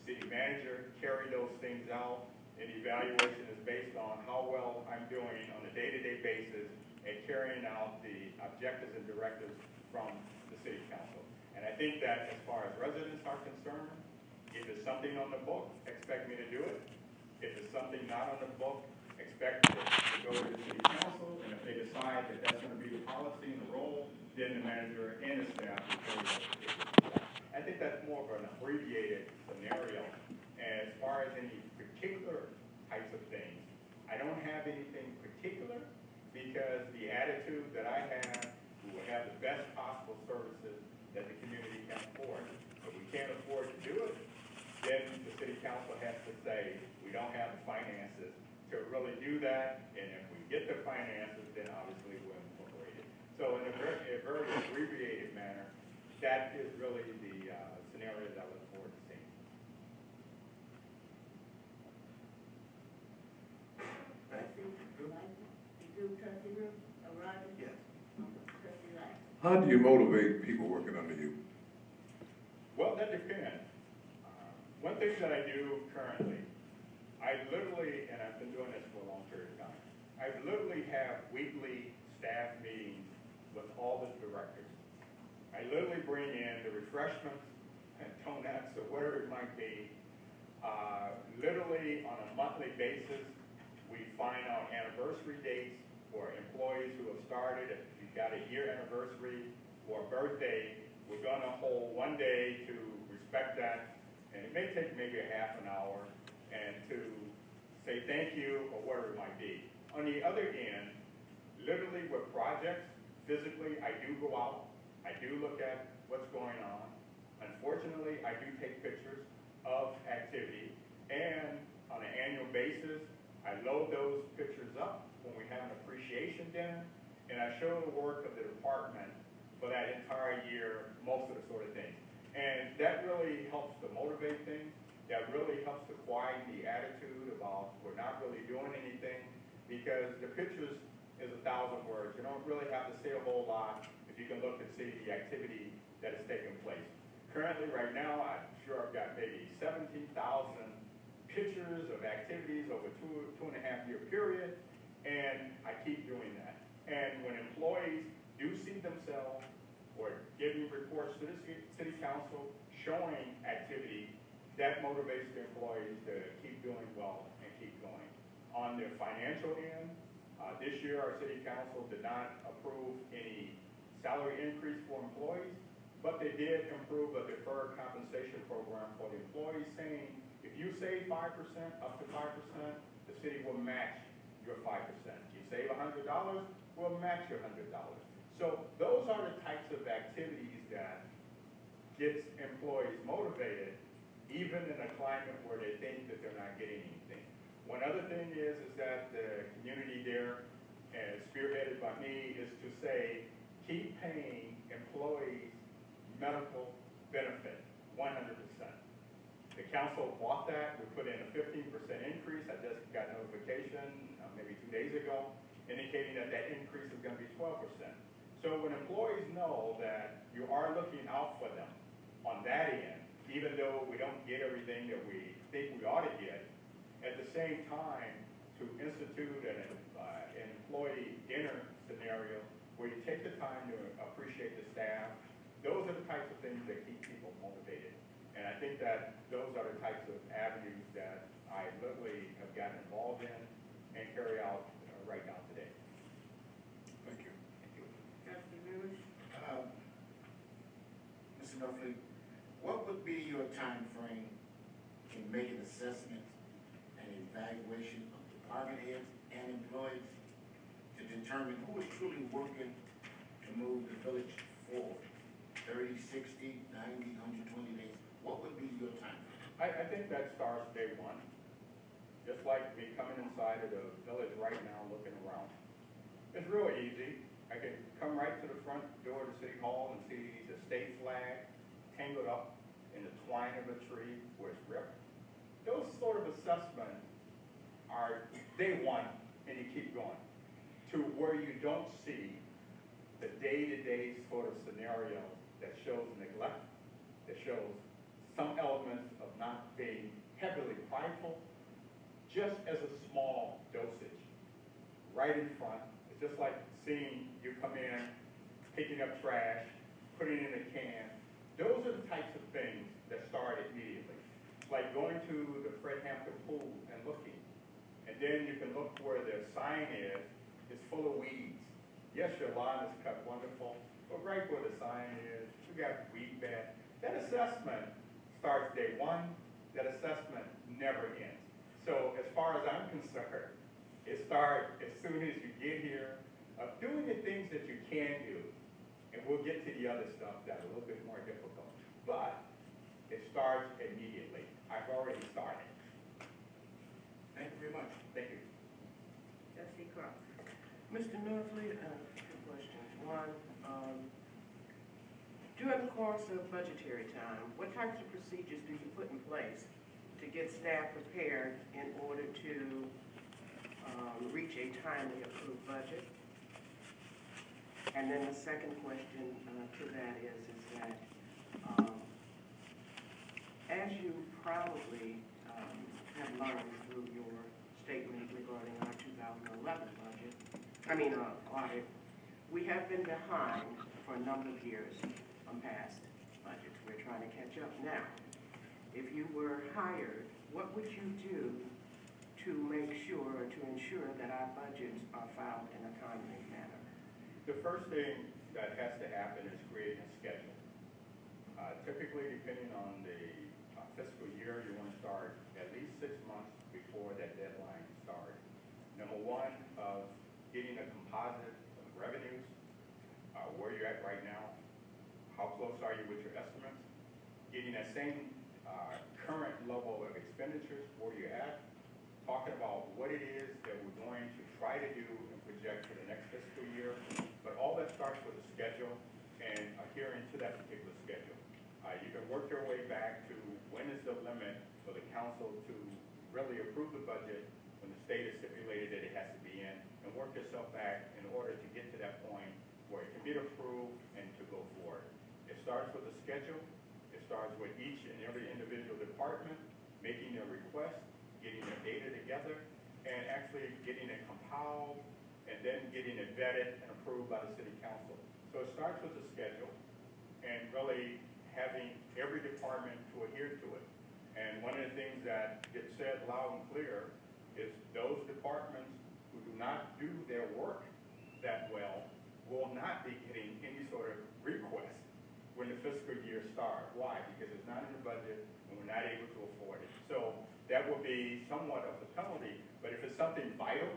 city manager carry those things out, and evaluation is based on how well I'm doing on a day-to-day basis and carrying out the objectives and directives from the city council. And I think that as far as residents are concerned, if it's something on the book, expect me to do it. If it's something not on the book, expect it to go to the city council, and if they decide that that's going to be the policy and the role, then the manager and the staff will carry that. I think that's more of an abbreviated scenario. As far as any particular types of things, I don't have anything particular because the attitude that I have, we will have the best possible services that the community can afford. If we can't afford to do it, then the city council has to say, we don't have the finances to really do that, and if we get the finances, then obviously we'll incorporate it. So in a very abbreviated manner, that is really the scenario that I look forward to seeing. Yes. How do you motivate people working under you? Well, that depends. One thing that I do currently, I literally, and I've been doing this for a long period of time, I literally have weekly staff meetings with all the directors. I literally bring in the refreshments and donuts or whatever it might be. Literally on a monthly basis, we find out anniversary dates for employees who have started. If you've got a year anniversary or a birthday, we're going to hold one day to respect that. And it may take maybe a half an hour and to say thank you or whatever it might be. On the other end, literally with projects, physically, I do go out. I do look at what's going on. Unfortunately, I do take pictures of activity. And on an annual basis, I load those pictures up when we have an appreciation dinner. And I show the work of the department for that entire year, most of the sort of things. And that really helps to motivate things. That really helps to quieten the attitude about we're not really doing anything, because the pictures is 1,000 words. You don't really have to say a whole lot if you can look and see the activity that is taking place. Currently, right now, I'm sure I've got maybe 17,000 pictures of activities over two and a half year period, and I keep doing that. And when employees do see themselves or giving reports to the city council showing activity, that motivates the employees to keep doing well and keep going. On their financial end, this year our city council did not approve any salary increase for employees, but they did approve a deferred compensation program for the employees, saying if you save 5%, up to 5%, the city will match your 5%. You save $100, we'll match your $100. So those are the types of activities that gets employees motivated, even in a climate where they think that they're not getting anything. One other thing is that the community there, spearheaded by me, is to say, keep paying employees medical benefit, 100%. The council bought that, we put in a 15% increase. I just got notification maybe 2 days ago indicating that that increase is going to be 12%. So when employees know that you are looking out for them on that end, even though we don't get everything that we think we ought to get, at the same time to institute an employee dinner scenario where you take the time to appreciate the staff, those are the types of things that keep people motivated. And I think that those are the types of avenues that I literally have gotten involved in and carry out right now today. Thank you. Trustee Lewis? Mr. Norfleet, what would be your time frame in making assessments and evaluation of department heads and employees to determine who is truly working to move the village forward? 30, 60, 90, 120 days? What would be your time frame? I think that starts day one. Just like me coming inside of the village right now, looking around. It's real easy. I can come right to the front door of the city hall and see the state flag tangled up in the twine of a tree where it's ripped. Those sort of assessments are day one, and you keep going. To where you don't see the day-to-day sort of scenario that shows neglect, that shows some elements of not being heavily prideful, just as a small dosage right in front. It's just like seeing you come in, picking up trash, putting it in a can. Those are the types of things that start immediately. Like going to the Fred Hampton pool and looking. And then you can look where the sign is, it's full of weeds. Yes, your lawn is cut wonderful, but right where the sign is, we got weed bed. That assessment starts day one, that assessment never ends. So as far as I'm concerned, it starts as soon as you get here, of doing the things that you can do, and we'll get to the other stuff that's a little bit more difficult. But it starts immediately. I've already started. Thank you very much. Thank you. Trustee Cross? Mr. Norfleet, two questions. One, during the course of budgetary time, what types of procedures do you put in place to get staff prepared in order to reach a timely approved budget? And then the second question to that is that as you probably have learned through your statement regarding our 2011 audit, we have been behind for a number of years on past budgets. We're trying to catch up now. If you were hired, what would you do to make sure, to ensure that our budgets are filed in a timely manner? The first thing that has to happen is creating a schedule. Typically, depending on the fiscal year, you want to start at least 6 months before that deadline starts. Number one, of getting a composite of revenues, where you're at right now, how close are you with your estimates, getting that same current level of expenditures, where you're at, talking about what it is that we're going to try to do and project for the next fiscal year. But all that starts with a schedule and adhering to that particular schedule. You can work your way back to when is the limit for the council to really approve the budget when the state has stipulated that it has to be in, and work yourself back in order to get to that point where it can get approved and to go forward. It starts with a schedule. It starts with each and every individual department making their request, getting their data together, and actually getting it compiled, and then getting it vetted and approved by the city council. So it starts with the schedule, and really having every department to adhere to it. And one of the things that gets said loud and clear is those departments who do not do their work that well will not be getting any sort of request when the fiscal year starts. Why? Because it's not in the budget and we're not able to afford it. So that will be somewhat of a penalty, but if it's something vital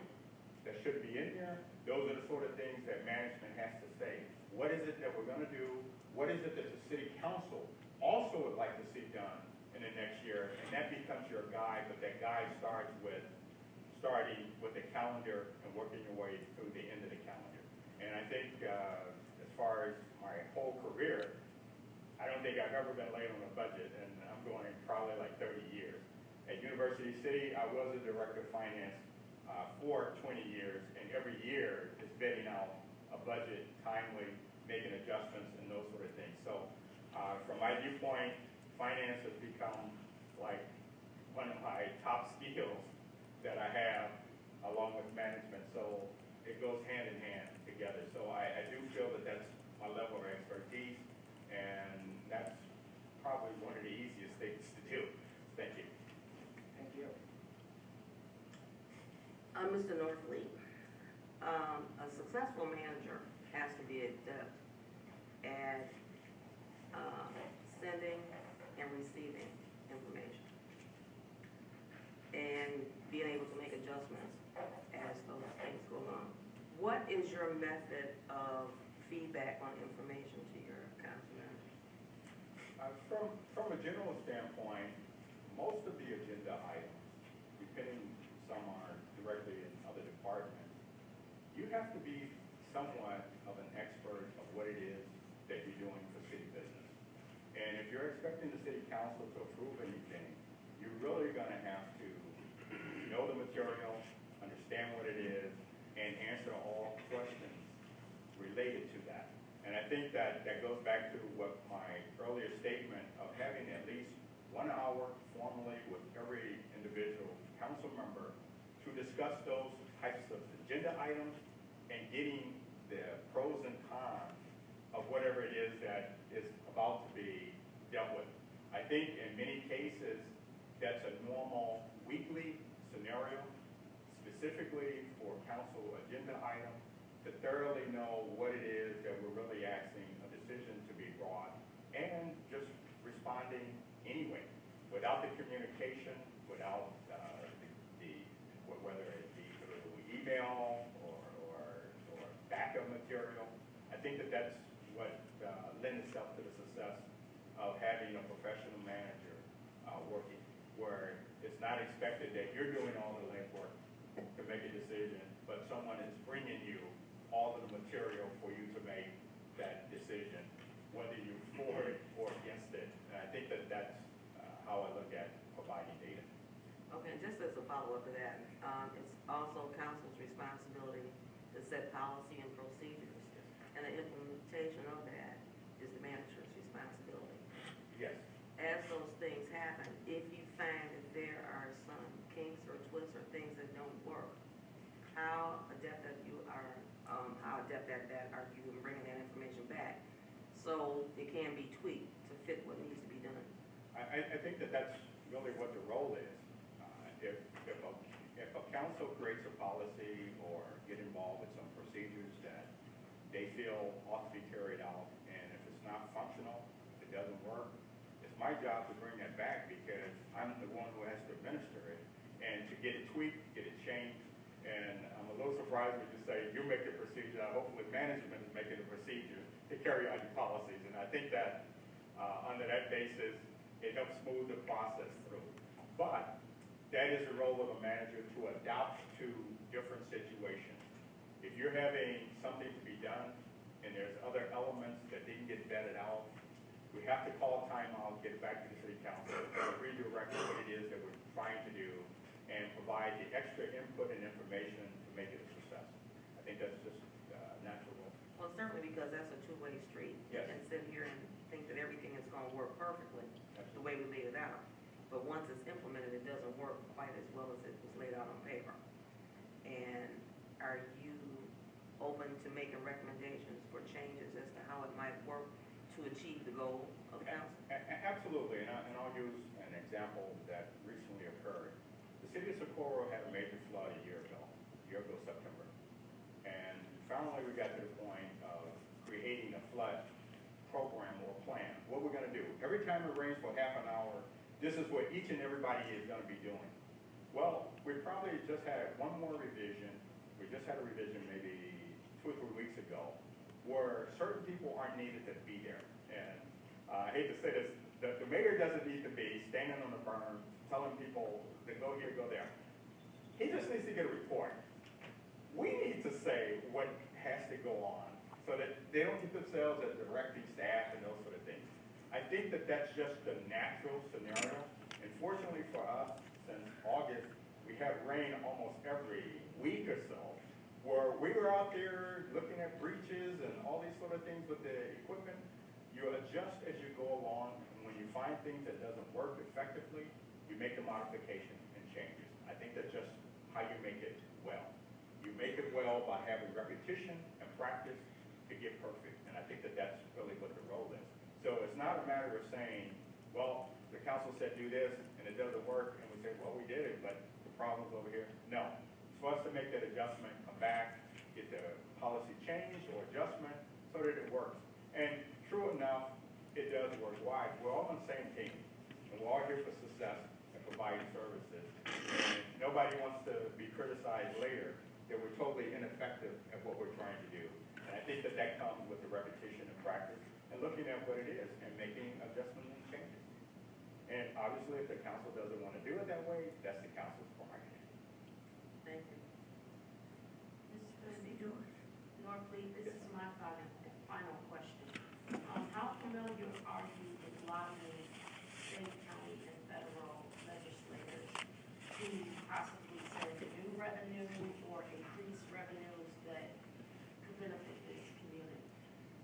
that should be in there, those are the sort of things that management has to say. What is it that we're going to do? What is it that the city council also would like to see done in the next year? And that becomes your guide, but that guide starting with the calendar and working your way through the end of the calendar. And I think as far as my whole career, I don't think I've ever been late on a budget, and I'm going probably like 30 years. At University City, I was a director of finance for 20 years, and every year is vetting out a budget timely, making adjustments and those sort of things. So from my viewpoint, finance has become like one of my top skills that I have along with management. So it goes hand in hand together. So I do feel that that's my level of expertise, and that's probably one of the easiest things to do. Thank you. Thank you. Mr. Norfleet, a successful manager has to be adept at sending and receiving information and being able to make adjustments as those things go on. What is your method of feedback on information to your council manager? From a general standpoint, most of the agenda items, depending, some are directly in other departments, you have to be somewhat of an expert of what it is that you're doing for city business. And if you're expecting the city council to approve anything, you're really gonna have to know the material, understand what it is, and answer all questions related to that. And I think that goes back to what my earlier statement of having at least 1 hour formally with every individual council member to discuss those types of agenda items and getting the pros and cons of whatever it is that is about to be dealt with. I think in many cases, that's a normal weekly scenario, specifically for council agenda items, to thoroughly know what it is that we're really asking a decision to be brought, and just responding anyway, without the communication, without whether it be through email or backup material. I think that's what lends itself to the success of having a professional manager working, where it's not expected that you're doing all the legwork to make a decision, but someone is bringing you all of the material for you to make that decision, whether you're for it or against it. And I think that's how I look at providing data. Okay, just as a follow-up to that, it's also council's responsibility to set policy and procedures, and the implementation of that is the manager's responsibility. Yes. As those things happen, if you find that there are some kinks or twists or things that don't work, how adept are you in bringing that information back so it can be tweaked to fit what needs to be done? I think that's really what the role is. If a council creates a policy or get involved with some procedures that they feel ought to be carried out, and if it's not functional, if it doesn't work, it's my job to bring that back, because I'm the one who has to administer it and to get it tweaked, get it changed. And I'm a little surprised when you say you make the procedure. Hopefully management is making the procedure to carry out your policies. And I think that under that basis, it helps smooth the process through. But that is the role of a manager, to adapt to different situations. If you're having something to be done and there's other elements that didn't get vetted out, we have to call time out, get back to the city council, redirect what it is that we're trying to do, and provide the extra input and information to make it a success. I think that's just natural. Well, certainly, because that's a two-way street. Yes. You can sit here and think that everything is going to work perfectly the way we laid it out. But once it's implemented, it doesn't work quite as well as it was laid out on paper. And are you open to making recommendations for changes as to how it might work to achieve the goal of council? Absolutely, and I'll use an example that recently occurred. The city of Socorro had a major flood a year ago September. And finally we got to the point of creating a flood program or plan. What we're gonna do, every time it rains for half an hour, this is what each and everybody is gonna be doing. Well, we probably just had one more revision. We just had a revision maybe 2 or 3 weeks ago, where certain people aren't needed to be there. And I hate to say this, the mayor doesn't need to be standing on the berm telling people to go here, go there. He just needs to get a report. We need to say what has to go on so that they don't get themselves as directing staff and those sort of things. I think that that's just the natural scenario. And fortunately for us, since August, we have rain almost every week or so, where we were out there looking at breaches and all these sort of things with the equipment. You adjust as you go along, and when you find things that doesn't work effectively, you make a modification and changes. I think that's just how you make it well. You make it well by having repetition and practice to get perfect, and I think that that's really what the role is. So it's not a matter of saying, well, the council said do this, and it doesn't work, and we say, well, we did it, but the problem's over here. No, it's for us to make that adjustment, come back, get the policy changed or adjustment so that it works. And true enough, it does work. Why? We're all on the same team, and we're all here for success and providing services. And nobody wants to be criticized later that we're totally ineffective at what we're trying to do. And I think that that comes with the repetition and practice and looking at what it is and making adjustments and changes. And obviously, if the council doesn't want to do it that way, that's the council's prerogative. Thank you. Mr. Norfleet, this is my final question. How familiar are you with lobbying state, county, and federal legislators to possibly send new revenue or increase revenues that could benefit this community?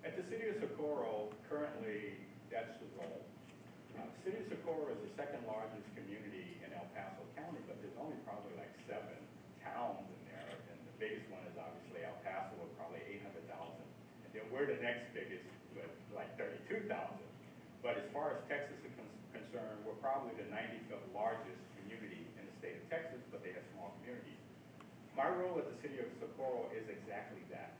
At the city of Socorro, currently, that's the role. The city of Socorro is the second largest community in El Paso County, but there's only probably like 7 towns in there, and the biggest one is obviously El Paso with probably 800,000. And then we're the next biggest with like 32,000. But as far as Texas is concerned, we're probably the 95th largest community in the state of Texas, but they have small communities. My role at the city of Socorro is exactly that.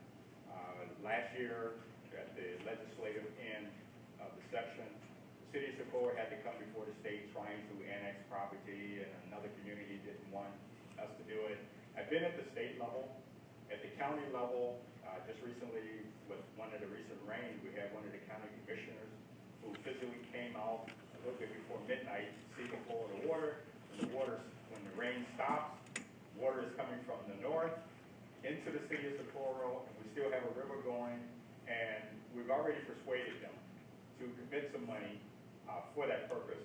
Last year, at the legislative end of the session, the city of Socorro had to come before the state trying to annex property, and another community didn't want us to do it. I've been at the state level. At the county level, just recently, with one of the recent rains, we had one of the county commissioners who physically came out a little bit before midnight to see the flow of the water. When the rain stops, water is coming from the north into the city of Socorro, and we still have a river going, and we've already persuaded them to commit some money for that purpose.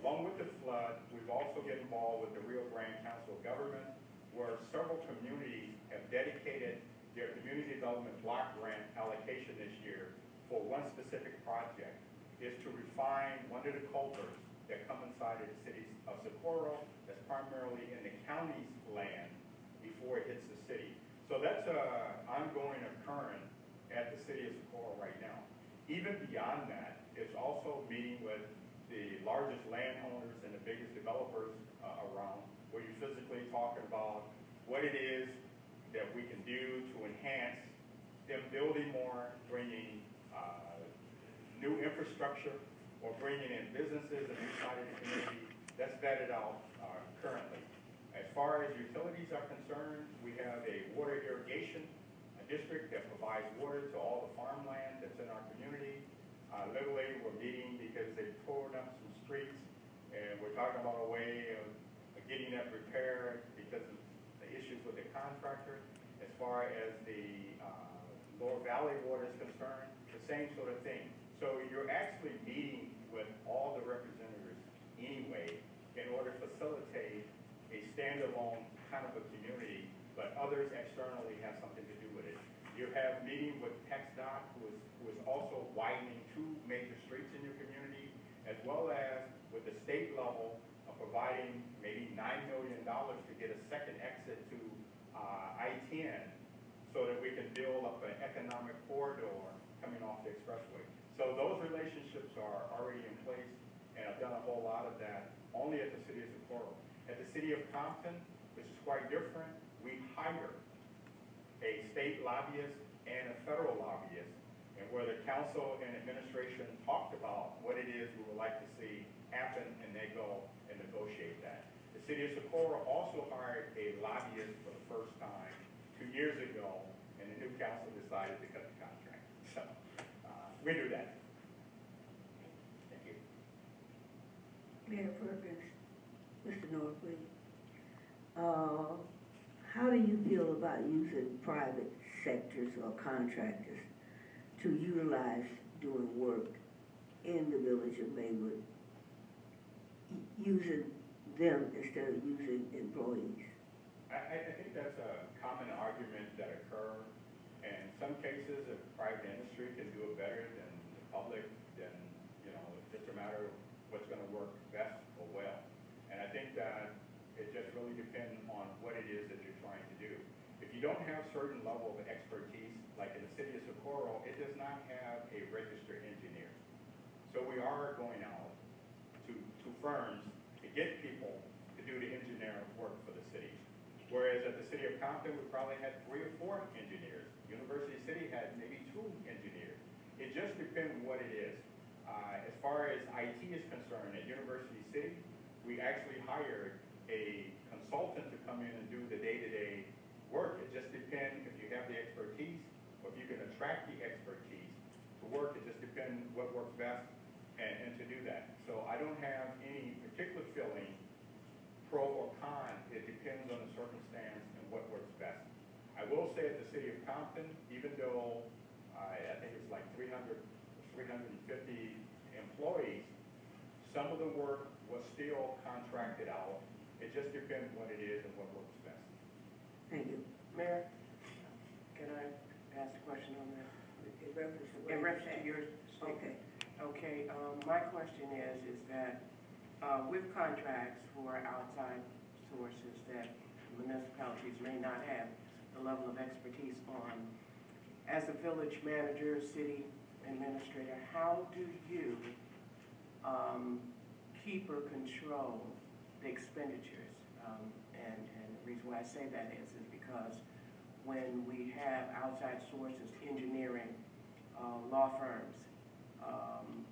Along with the flood, we've also get involved with the Rio Grande Council of Government, where several communities have dedicated their community development block grant allocation this year for one specific project, is to refine one of the culverts that come inside of the city of Socorro that's primarily in the county's land before it hits the city. So that's an ongoing occurrence at the city of Socorro right now. Even beyond that, it's also meeting with the largest landowners and the biggest developers around, where you're physically talking about what it is that we can do to enhance them building more, bringing new infrastructure, or bringing in businesses and inside of the community. That's vetted out currently. As far as utilities are concerned, we have a water irrigation district that provides water to all the farmland that's in our community. Literally, we're meeting because they've torn up some streets, and we're talking about a way of getting that repaired because of the issues with the contractor. As far as the Lower Valley water is concerned, the same sort of thing. So you're actually meeting with all the representatives anyway in order to facilitate a standalone kind of a community, but others externally have something to do with it. You have meeting with TxDOT, who is also widening 2 major streets in your community, as well as with the state level of providing maybe $9 million to get a second exit to I-10 so that we can build up an economic corridor coming off the expressway. So those relationships are already in place, and I've done a whole lot of that only at the city of Socorro. At the city of Compton, which is quite different, we hire a state lobbyist and a federal lobbyist, and where the council and administration talked about what it is we would like to see happen, and they go and negotiate that. The city of Socorro also hired a lobbyist for the first time 2 years ago, and the new council decided to cut the contract. So we do that. Thank you. Mayor Perkins, Mr. Norfleet, how do you feel about using private sectors or contractors to utilize doing work in the village of Maywood using them instead of using employees? I think that's a common argument that occur. In some cases, if private industry can do it better than the public, then, you know, it's just a matter of what's gonna work best or well. And I think that it just really depends on what it is that you're trying to do. If you don't have certain level of expertise, like in the city of Socorro, it does not have a registered engineer. So we are going out to firms to get people to do the engineering work for the city. Whereas at the city of Compton, we probably had 3 or 4 engineers. University City had maybe 2 engineers. It just depends what it is. As far as IT is concerned, at University City, we actually hired a consultant to come in and do the day-to-day work. It just depends if you have the expertise or if you can attract the expertise to work. It just depends what works best and to do that. So I don't have any particular feeling, pro or con. It depends on the circumstance and what works best. I will say at the city of Compton, even though I think it's like 350 employees, some of the work was still contracted out. It just depends what it is and what works best. Thank you. Mayor, can I ask a question on that? In reference to what In you reference to said. your Okay. Okay, my question is that with contracts for outside sources that municipalities may not have the level of expertise on, as a village manager, city administrator, how do you keep or control the expenditures? And the reason why I say that is because when we have outside sources, engineering, law firms,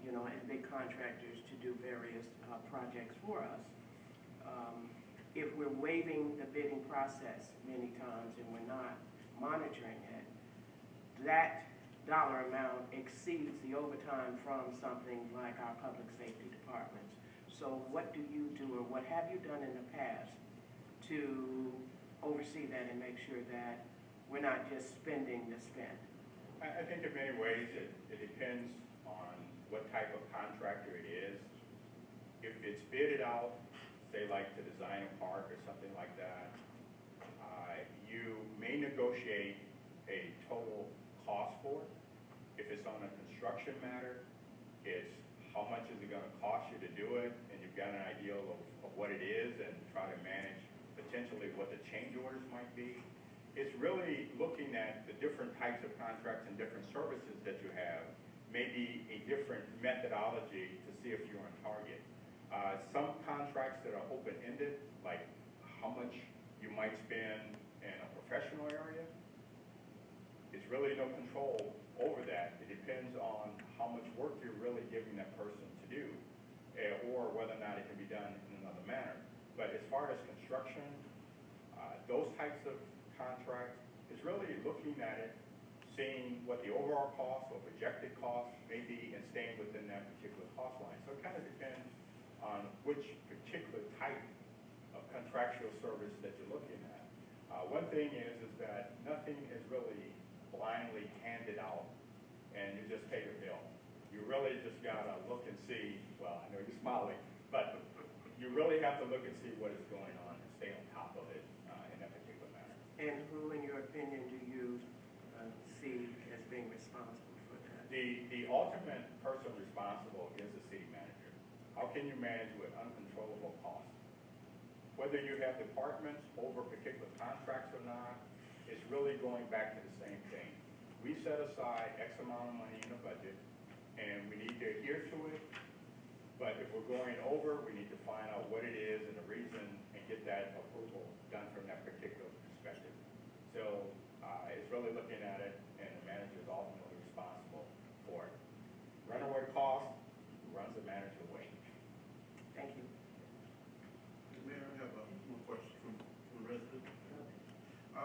you know, and big contractors to do various projects for us, if we're waiving the bidding process many times and we're not monitoring it, that dollar amount exceeds the overtime from something like our public safety departments. So what do you do, or what have you done in the past to oversee that and make sure that we're not just spending to spend? I think in many ways it depends on what type of contractor it is. If it's bidded out, say like to design a park or something like that, you may negotiate a total cost for it. If it's on a construction matter, it's how much is it gonna cost you to do it, and you've got an idea of what it is and try to manage potentially what the change orders might be. It's really looking at the different types of contracts and different services that you have, maybe a different methodology to see if you're on target. Some contracts that are open-ended, like how much you might spend in a professional area, it's really no control over that. It depends on how much work you're really giving that person to do, or whether or not it can be done in another manner. But as far as construction, those types of contracts, it's really looking at it, seeing what the overall cost or projected cost may be, and staying within that particular cost line. So it kind of depends on which particular type of contractual service that you're looking at. One thing is that nothing is really blindly handed out and you just take a bill. You really just gotta look and see, well, I know you're smiling, but you really have to look and see what is going on and stay on top of it in that particular matter. And who, in your opinion, do you see as being responsible for that? The ultimate person responsible is the city manager. How can you manage with uncontrollable costs? Whether you have departments over particular contracts or not, it's really going back to the same thing. We set aside X amount of money in the budget, and we need to adhere to it. But if we're going over, we need to find out what it is and the reason and get that approval done from that particular perspective. So it's really looking at it, and the manager is ultimately responsible for it. Runaway cost runs the manager away. Thank you. Mayor, I have one question from a resident.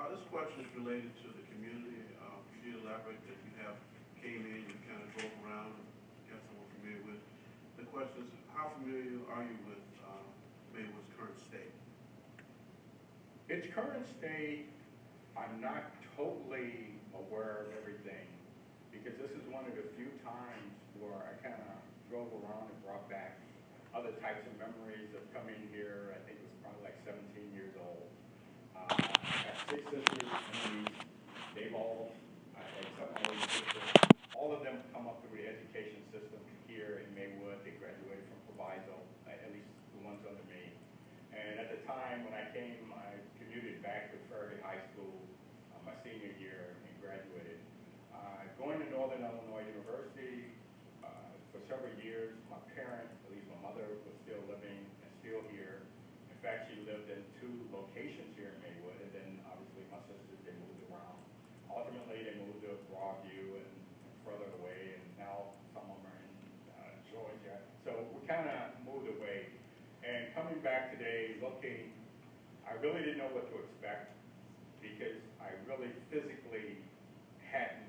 This question is related to the community. You did elaborate that you came in, you kind of drove around, and got someone familiar with. The question is, how familiar are you with Maywood's current state? Its current state, I'm not totally aware of everything, because this is one of the few times where I kind of drove around and brought back other types of memories of coming here. I think it was probably like 17 years old. I have 6 sisters and niece. They've all, except my older sister, all of them come up through the education system here in Maywood. They graduated from Proviso, at least the ones under me. And at the time when I came, I commuted back to Faraday High School my senior year and graduated. Going to Northern Illinois University for several years, my parents, at least my mother, was still living and still here. In fact, she lived in 2 locations here in Maywood, and then obviously my sisters, they moved around. Ultimately, they moved to Broadview and further away, and now some of them are in Georgia. So we kind of moved away. And coming back today, looking, I really didn't know what to expect because I really physically hadn't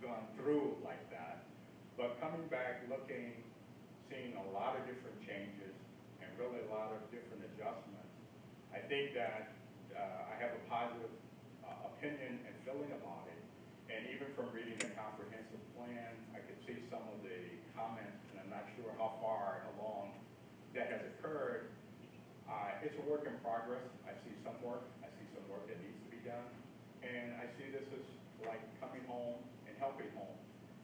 gone through like that. But coming back, looking, seeing a lot of different changes and really a lot of different adjustments, I think that I have a positive opinion and feeling about it. And even from reading the comprehensive plan, I could see some of the comments, and I'm not sure how far along that has occurred. It's a work in progress. I see some work. I see some work that needs to be done. And I see this as like coming home and helping home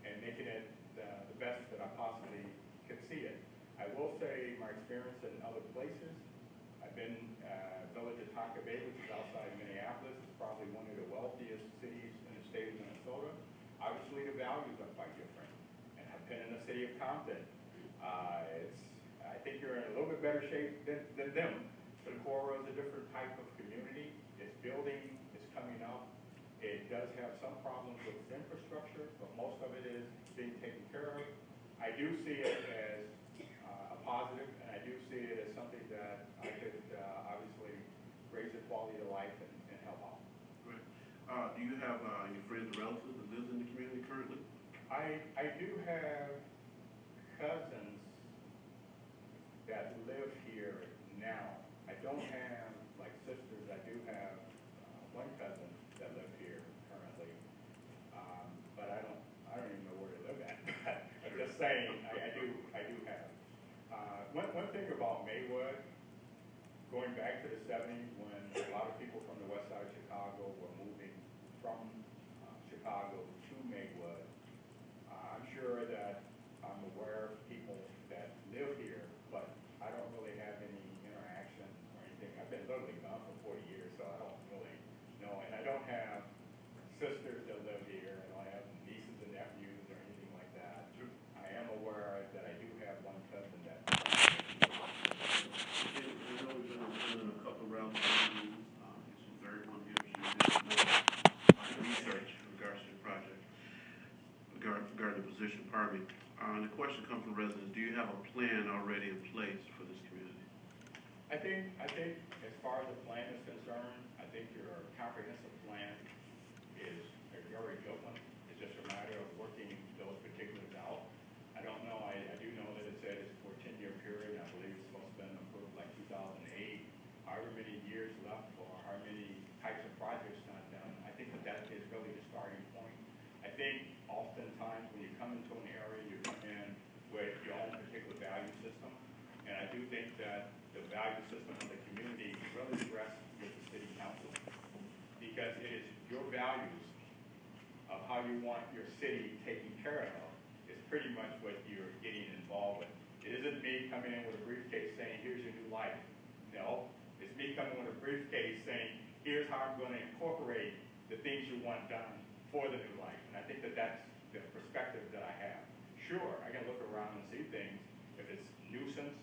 and making it the best that I possibly can see it. I will say my experience in other places, I've been Village of Tonka Bay, which is outside Minneapolis. It's probably one of the wealthiest cities in the state of Minnesota. Obviously, the values are quite different. And I've been in the city of Compton. I think you're in a little bit better shape than them. Socorro is a different type of community. It's building, it's coming up. It does have some problems with its infrastructure, but most of it is being taken care of. I do see it as a positive, and I do see it as something that I could obviously raise the quality of life and help out. Great. Do you have any friends or relatives that live in the community currently? I do have cousins that live here now. I don't have like sisters. I do have one cousin that lives here currently, but I don't even know where they live at. I'm just saying I do have. One thing about Maywood, going back to the 70s when a lot of people from the west side of Chicago were moving from Chicago to Maywood, I'm sure that I'm aware of people that live here, but I don't really have any interaction or anything. I've been literally gone for 40 years, so I don't really know. And I don't have sisters that live here. I don't have nieces and nephews or anything like that. I am aware that I do have one cousin that. I know we've been doing a couple rounds of interviews. This is the third one here. She did research in regards to the project, regarding the position, pardon me. And the question comes from residents, do you have a plan already in place for this community? I think as far as the plan is concerned, I think your comprehensive plan is a very good one. It's just a matter of working those particulars out. I don't know, I do know that it said it's for a 10-year period. I believe it's supposed to have been approved like 2008. However many years left or how many types of projects not done, I think that is really the starting point. I think oftentimes when you come into an area, you come in with your own particular value system. And I do think that the value system of the community really rests with the city council, because it is your values of how you want your city taken care of is pretty much what you're getting involved with. It isn't me coming in with a briefcase saying, here's your new life. No, it's me coming with a briefcase saying, here's how I'm going to incorporate the things you want done for the new life. And I think that that's the perspective that I have. Sure, I can look around and see things. If it's nuisance,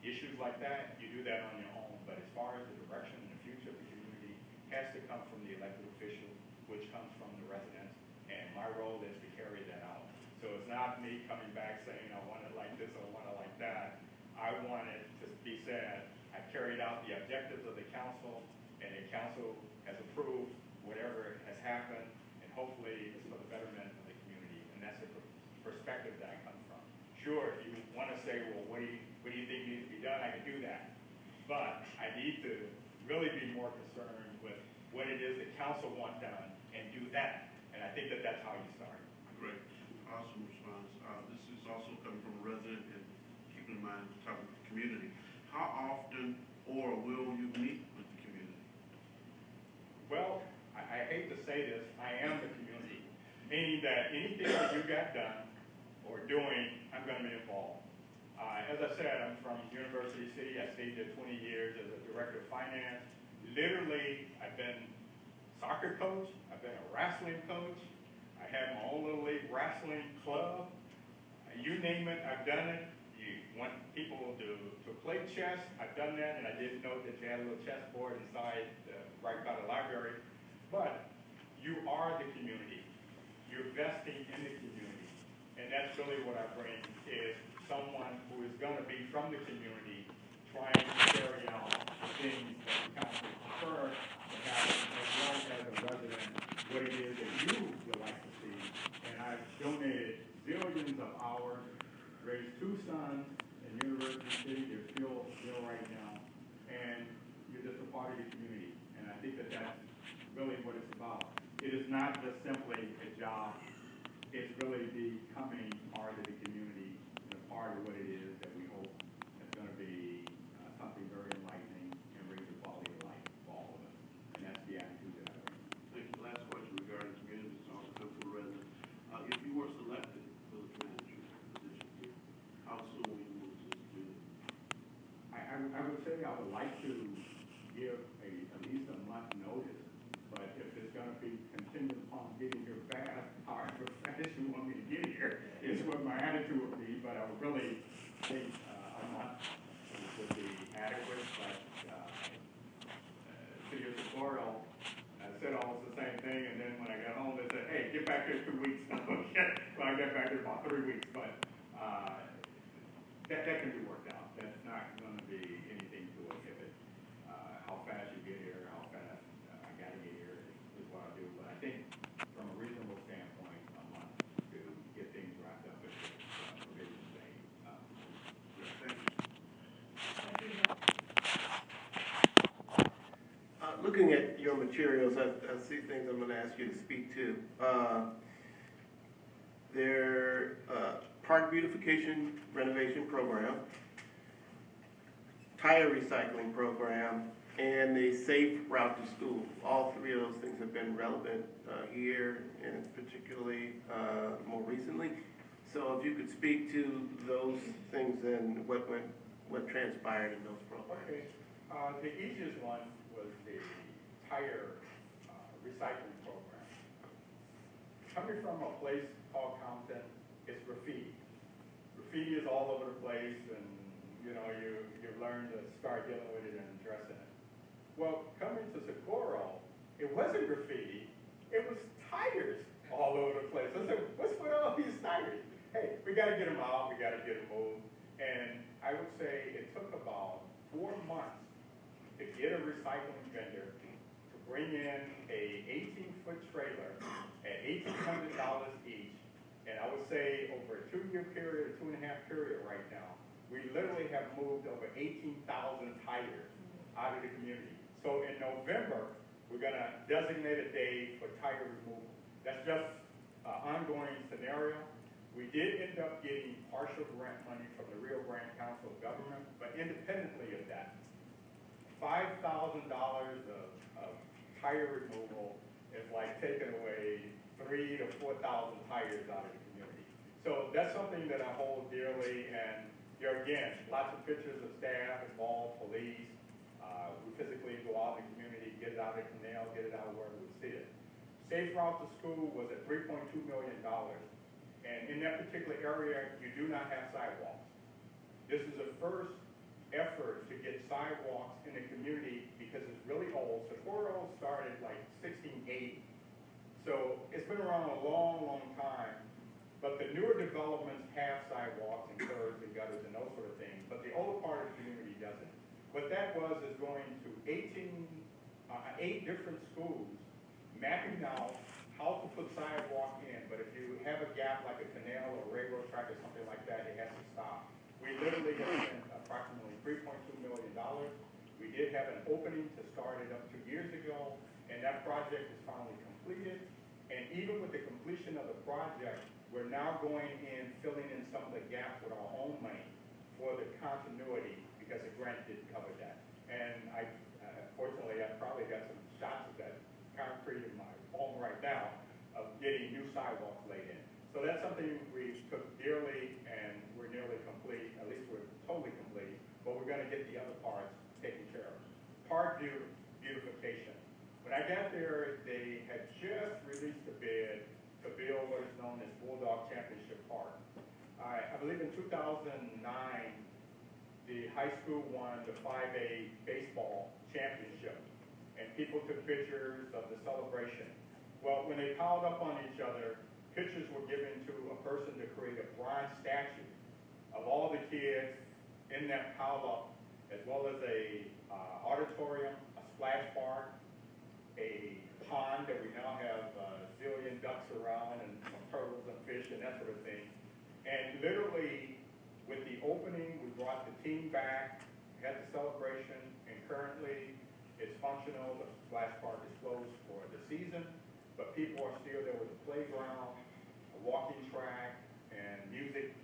issues like that, you do that on your own. But as far as the direction and the future of the community has to come from the elected officials, which comes from the residents. And my role is to carry that out. So it's not me coming back saying, I want it like this, I want it like that. I want it to be said, I've carried out the objectives of the council, and the council has approved whatever has happened, and hopefully it's for the betterment of the community. And that's the perspective that I come from. Sure, if you want to say, well, what do you think needs to be done, I can do that. But I need to really be more concerned with what it is the council wants done and do that. And I think that that's how you start. Great. Awesome response. This is also coming from a resident in congressman of mine was talking about the community. How often or will you meet with the community? Well, I hate to say this, I am the community, meaning that anything that you got done or doing, I'm gonna be involved. As I said, I'm from University City. I stayed there 20 years as a director of finance. Literally, I've been soccer coach, I've been a wrestling coach, I have my own little league wrestling club. You name it, I've done it. You want people to play chess, I've done that, and I didn't know that you had a little chessboard inside, right by the library. But you are the community. You're vesting in the community. And that's really what I bring, is someone who is gonna be from the community, trying to carry out the things that the council prefer to have, as well as a resident, what it is that you would like to see. And I've donated billions of hours, raised 2 sons in University City. They're still right now. And you're just a part of the community. And I think that that's really what it's about. It is not just simply a job. It's really becoming part of the community, and a part of what it is that we hope is going to be something very enlightening and raise the quality of life for all of us. And that's the attitude that I bring. Thank you. Last question regarding community, so also come from the residents. If you were selected village manager position here, how soon will you move to this community? I would say I would like to give at least a month notice, but if it's going to be contingent upon getting here fast, however fast you want me to get here, is what my attitude would be. But I would really think a month would be adequate. But City of Socorro said almost the same thing, and then when I got home, they said, "Hey, get back here 2 weeks." Well, I got back here about 3 weeks, but that can be worked out. That's not going to be anything to inhibit how fast you get here, how fast I got to get here is what I do. But I think from a reasonable standpoint, a month to get things wrapped up with this provision thing. Thank you. Looking at your materials, I see things I'm gonna ask you to speak to. Their park beautification renovation program, tire recycling program, and the safe route to school. All 3 of those things have been relevant here, and particularly more recently. So if you could speak to those things and what transpired in those programs. Okay. The easiest one was the tire recycling program. Coming from a place called Compton, it's graffiti. Graffiti is all over the place, and you learn to start dealing with it and addressing it. Well, coming to Socorro, it wasn't graffiti, it was tires all over the place. I said, what's with all these tires? Hey, we gotta get them out, we gotta get them moved. And I would say it took about 4 months to get a recycling vendor to bring in a 18-foot trailer at $1,800 each. And I would say over a 2-year period, or 2.5 period right now, we literally have moved over 18,000 tires out of the community. So in November, we're gonna designate a day for tire removal. That's just an ongoing scenario. We did end up getting partial grant money from the Rio Grande Council of Government, but independently of that, $5,000 of tire removal is like taking away 3,000 to 4,000 tires out of the community. So that's something that I hold dearly, and again, lots of pictures of staff involved, police. We physically go out in the community, get it out of the canal, get it out wherever we see it. Safe route to school was at $3.2 million. And in that particular area, you do not have sidewalks. This is the first effort to get sidewalks in the community because it's really old. Socorro started like 1680. So it's been around a long, long time. But the newer developments have sidewalks and curbs and gutters and those sort of things. But the older part of the community doesn't. What that is going to 8 different schools, mapping out how to put sidewalk in. But if you have a gap like a canal or a railroad track or something like that, it has to stop. We literally have spent approximately $3.2 million. We did have an opening to start it up 2 years ago, and that project is finally completed. And even with the completion of the project, we're now going in, filling in some of the gaps with our own money for the continuity, because the grant didn't cover that. And fortunately, I probably got some shots of that concrete in my home right now of getting new sidewalks laid in. So that's something we took dearly, and we're nearly complete, at least we're totally complete, but we're gonna get the other parts taken care of. Park beautification. When I got there, they had just released a bid to build what is known as Bulldog Championship Park. I believe in 2009, the high school won the 5A baseball championship, and people took pictures of the celebration. Well, when they piled up on each other, pictures were given to a person to create a bronze statue of all the kids in that pile up, as well as a auditorium, a splash park, a pond that we now have a zillion ducks around, and some turtles and fish and that sort of thing. And literally, with the opening, we brought the team back, had the celebration, and currently it's functional. The splash park is closed for the season, but people are still there with a playground, a walking track, and music.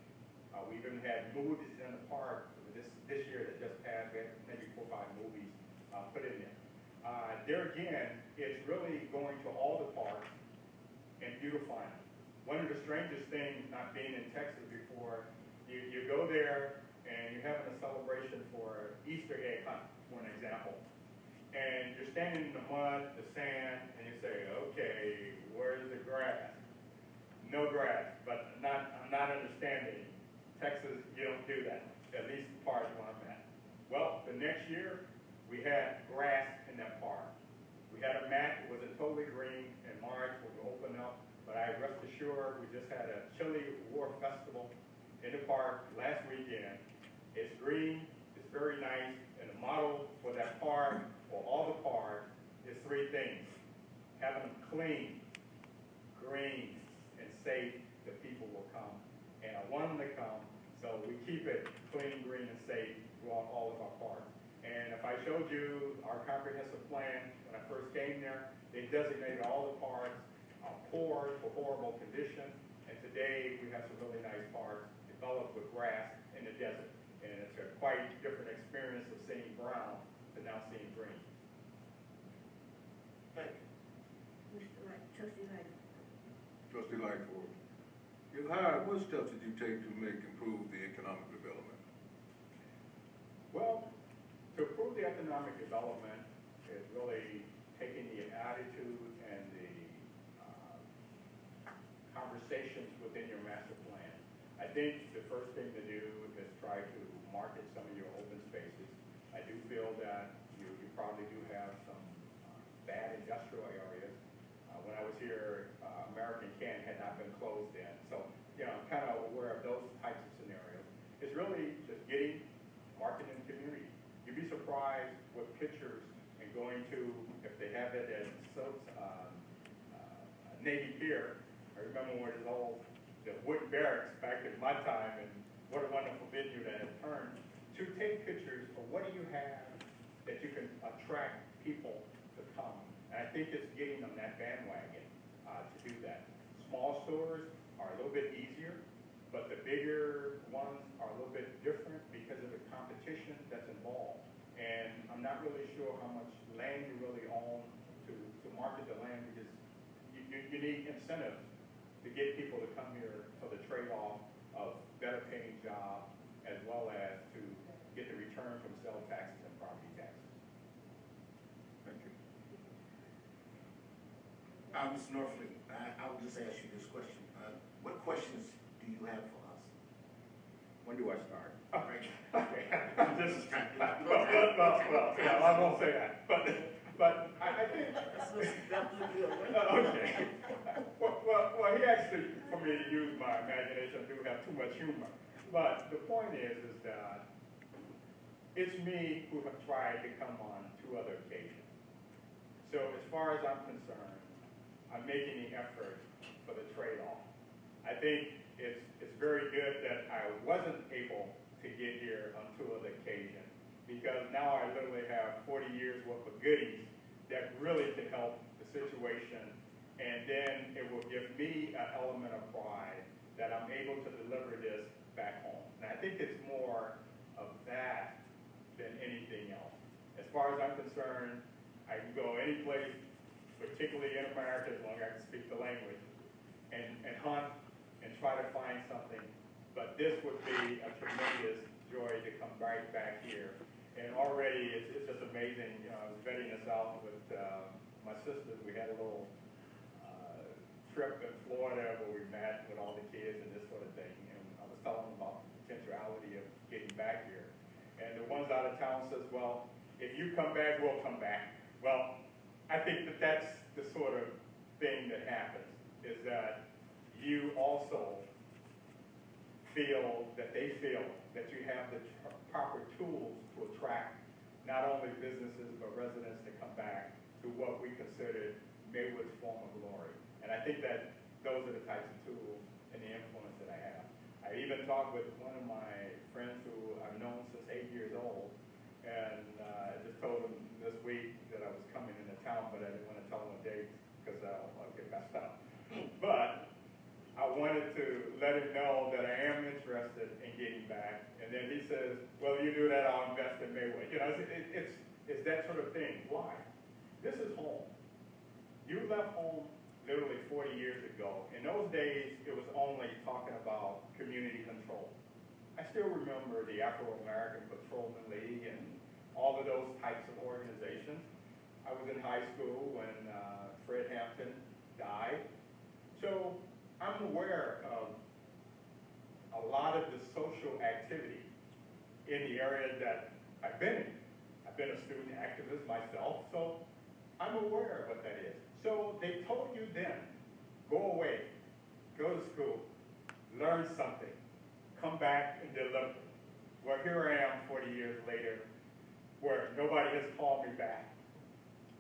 We even had movies in the park this year that just passed. We had maybe 4 or 5 movies put in there. There again, it's really going to all the parks and beautifying them. One of the strangest things, not being in Texas before, you go there and you're having a celebration for Easter egg hunt, for an example. And you're standing in the mud, the sand, and you say, okay, where's the grass? No grass, but I'm not understanding. Texas, you don't do that, at least the part where I'm at. Well, the next year, we had grass in that park. We had a mat, it wasn't totally green, in March when we opened up, but I rest assured, we just had a chili war festival in the park last weekend. It's green, it's very nice, and the motto for that park, for all the parks, is 3 things. Having them clean, green, and safe, that people will come. And I want them to come, so we keep it clean, green, and safe throughout all of our parks. And if I showed you our comprehensive plan, when I first came there, they designated all the parks poor for horrible condition. And today, we have some really nice parks developed with grass in the desert. And it's a quite different experience of seeing brown to now seeing green. Thank you. Trustee Light. Trustee Lightfoot, what steps did you take to improve the economic development? Well, to improve the economic development is really taking the attitude and the conversations within your master plan. I think the first thing to do is try to market some of your open spaces. I do feel that you probably do have some bad industrial areas. When I was here, American Can had not been closed then. So, I'm kind of aware of those types of scenarios. It's really just getting marketing community. You'd be surprised with pictures and going to, if they have it at Navy Pier. I remember when it was all the wooden barracks back in my time, and what a wonderful venue that has turned, to take pictures of what do you have that you can attract people to come. And I think it's getting on that bandwagon to do that. Small stores are a little bit easier, but the bigger ones are a little bit different because of the competition that's involved. And I'm not really sure how much land you really own to market the land, because you need incentives to get people to come here for the trade-off of better paying jobs, as well as to get the return from sales taxes and property taxes. Thank you. Mr. Norfleet, I will just ask you this question. What questions do you have for us? When do I start? Right. Okay. Well, yeah, I won't say that, but I think. Okay. Well, he actually, for me to use my imagination, do have too much humor. But the point is that it's me who have tried to come on 2 other occasions. So as far as I'm concerned, I'm making the effort for the trade-off. I think it's very good that I wasn't able to get here on 2 other occasions, because now I literally have 40 years worth of goodies that really can help the situation, and then it will give me an element of pride that I'm able to deliver this back home. And I think it's more of that than anything else. As far as I'm concerned, I can go any place, particularly in America, as long as I can speak the language, and hunt and try to find something. But this would be a tremendous joy to come right back here. And already, it's just amazing. You know, I was vetting this out with my sisters. We had a little trip in Florida where we met with all the kids and this sort of thing. And I was telling them about the potentiality of getting back here. And the ones out of town says, well, if you come back, we'll come back. Well, I think that that's the sort of thing that happens, is that you also feel that they feel that you have the proper tools to attract not only businesses but residents to come back to what we consider Maywood's form of glory. And I think that those are the types of tools and the influence that I have. I even talked with one of my friends who I've known since 8 years old, and I just told him this week that I was coming into town, but I didn't want to tell him a date because I'll get messed up. But I wanted to let him know that I am interested in getting back. And then he says, well, you do that, I'll invest in Maywood. You know, it's that sort of thing. Why? This is home. You left home literally 40 years ago. In those days, it was only talking about community control. I still remember the Afro-American Patrolman League and all of those types of organizations. I was in high school when Fred Hampton died. So I'm aware of a lot of the social activity in the area that I've been in. I've been a student activist myself, so I'm aware of what that is. So they told you then, go away, go to school, learn something, come back and deliver. Well, here I am 40 years later, where nobody has called me back.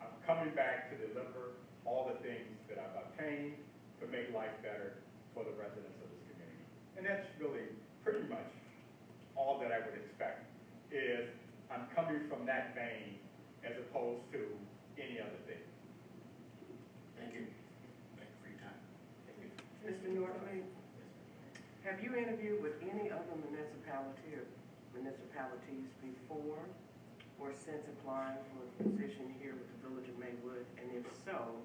I'm coming back to deliver all the things that I've obtained to make life better for the residents of this community. And that's really pretty much all that I would expect, is I'm coming from that vein as opposed to any other thing. Thank you. Thank you for your time. Thank you. Mr. Nortley, have you interviewed with any other municipalities before or since applying for a position here with the Village of Maywood? And if so,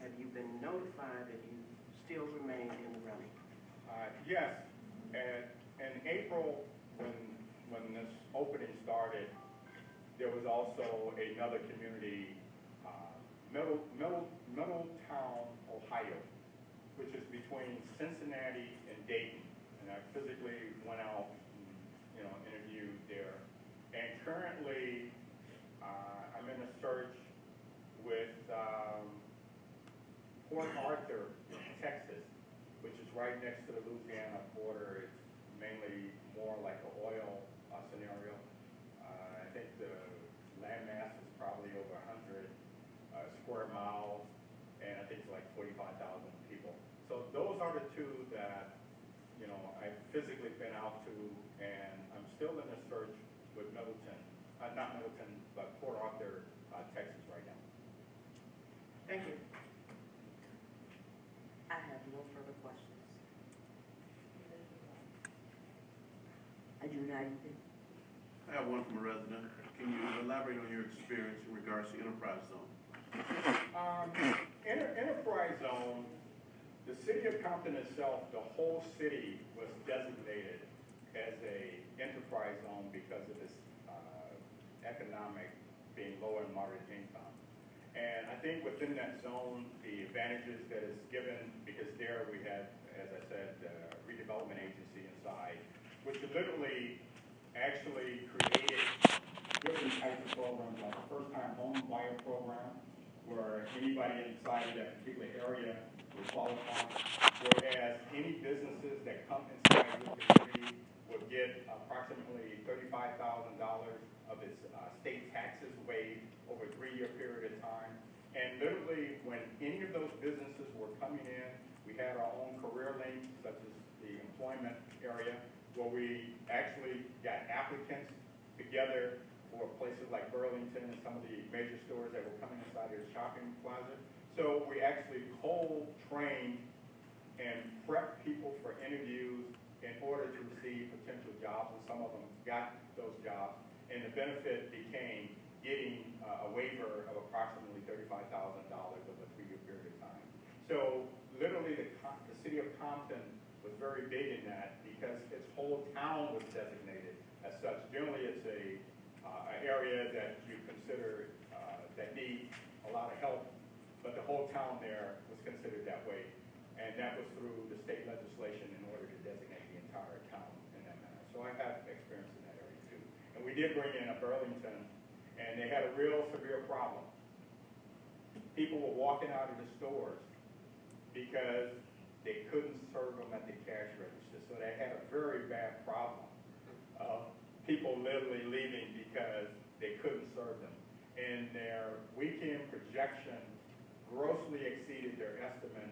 have you been notified that you still remain in the running? Yes. In April, when this opening started, there was also another community, Middletown, Ohio, which is between Cincinnati and Dayton. And I physically went out and, interviewed there. And currently, I'm in a search with Port Arthur, Texas, which is right next to the Louisiana border. It's mainly more like an oil scenario. I think the land mass is probably over 100 square miles, and I think it's like 45,000 people. So those are the two that, I've physically been out to, and I'm still in a search with Middleton, not Middleton, but Port Arthur, Texas right now. Thank you. I have no further questions. I do not either. I have one from a resident. Can you elaborate on your experience in regards to enterprise zone? Enterprise zone, the city of Compton itself, the whole city was designated as a enterprise zone because of its economic being low and moderate income. And I think within that zone, the advantages that is given, because there we had, as I said, redevelopment agency inside, which literally actually created different types of programs, like a first-time home buyer program, where anybody inside that particular area would qualify, whereas any businesses that come inside the community would get approximately $35,000 of its state taxes waived over a 3-year period of time. And literally, when any of those businesses were coming in, we had our own career links, such as the employment area, where we actually got applicants together for places like Burlington and some of the major stores that were coming inside of the shopping plaza. So we actually cold trained and prepped people for interviews in order to receive potential jobs, and some of them got those jobs, and the benefit became getting a waiver of approximately $35,000 over a 3-year period of time. So literally the city of Compton was very big in that because its whole town was designated as such. Generally, it's an area that you consider that needs a lot of help, but the whole town there was considered that way. And that was through the state legislation in order to designate the entire town in that manner. So I have experience in that area too. And we did bring in a Burlington, and they had a real severe problem. People were walking out of the stores because they couldn't serve them at the cash register. So they had a very bad problem of people literally leaving because they couldn't serve them. And their weekend projection grossly exceeded their estimate,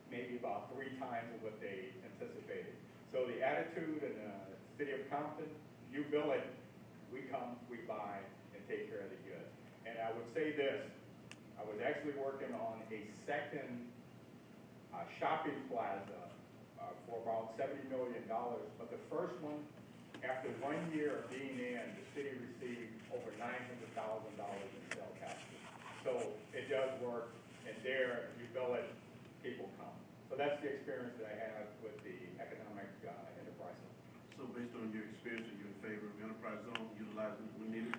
maybe about 3 times of what they anticipated. So the attitude in the city of Compton, you bill it, we come, we buy, and take care of the goods. And I would say this, I was actually working on a second shopping plaza for about $70 million, but the first one, after 1 year of being in, the city received over $900,000 in sales taxes. So it does work, and there, you bill it, people come. So that's the experience that I have with the economic enterprise zone. So based on your experience, are you in favor of enterprise zone, utilizing it when needed?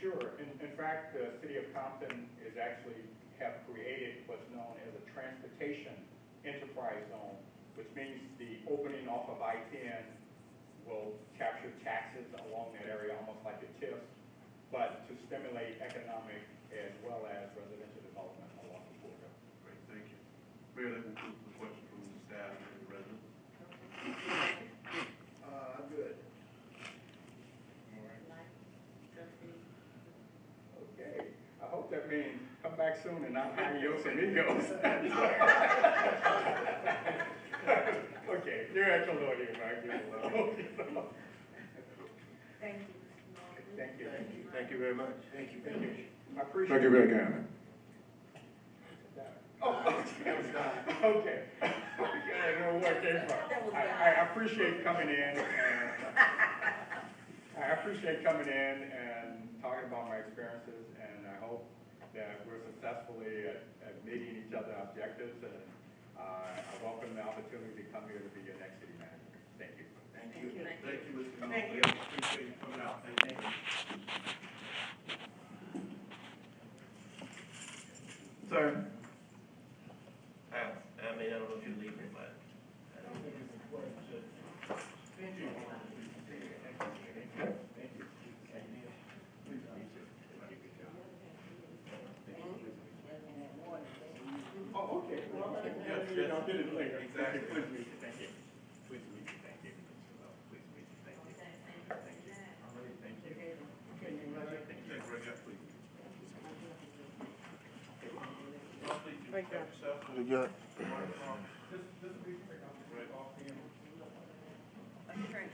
Sure. In fact, the city of Compton is actually have created what's known as a transportation enterprise zone, which means the opening off of I-10 will capture taxes along that area, almost like a TIF, but to stimulate economic as well as residential development along the border. Great, thank you. Mayor, that concludes the question from the staff and the residents. Good. Okay, I hope that means come back soon and not adios amigos. Okay, you're at your lord here, Mike. Thank you. Thank you. Thank you very much. Thank you. Thank you. I appreciate it. Thank you very kindly. Oh, okay. I don't know where it came from. I appreciate coming in and talking about my experiences, and I hope that we're successfully at meeting each other's objectives, and I welcome the opportunity to come here to be your next city manager. Thank you. Thank you. Thank you, Mr. Thank you. Appreciate you coming out. Thank you. Sir? I mean, I don't know if you're leaving, but. Oh, okay. Well, Yes. I'll get it later. Exactly. Please meet you. Thank you. Please meet you. Thank you. Please meet you. Thank you. Thank you. All right. Thank you. Take Greg up, please. Please, you Thank you. have yourself. Good job. This will be picked up right off the end. Okay.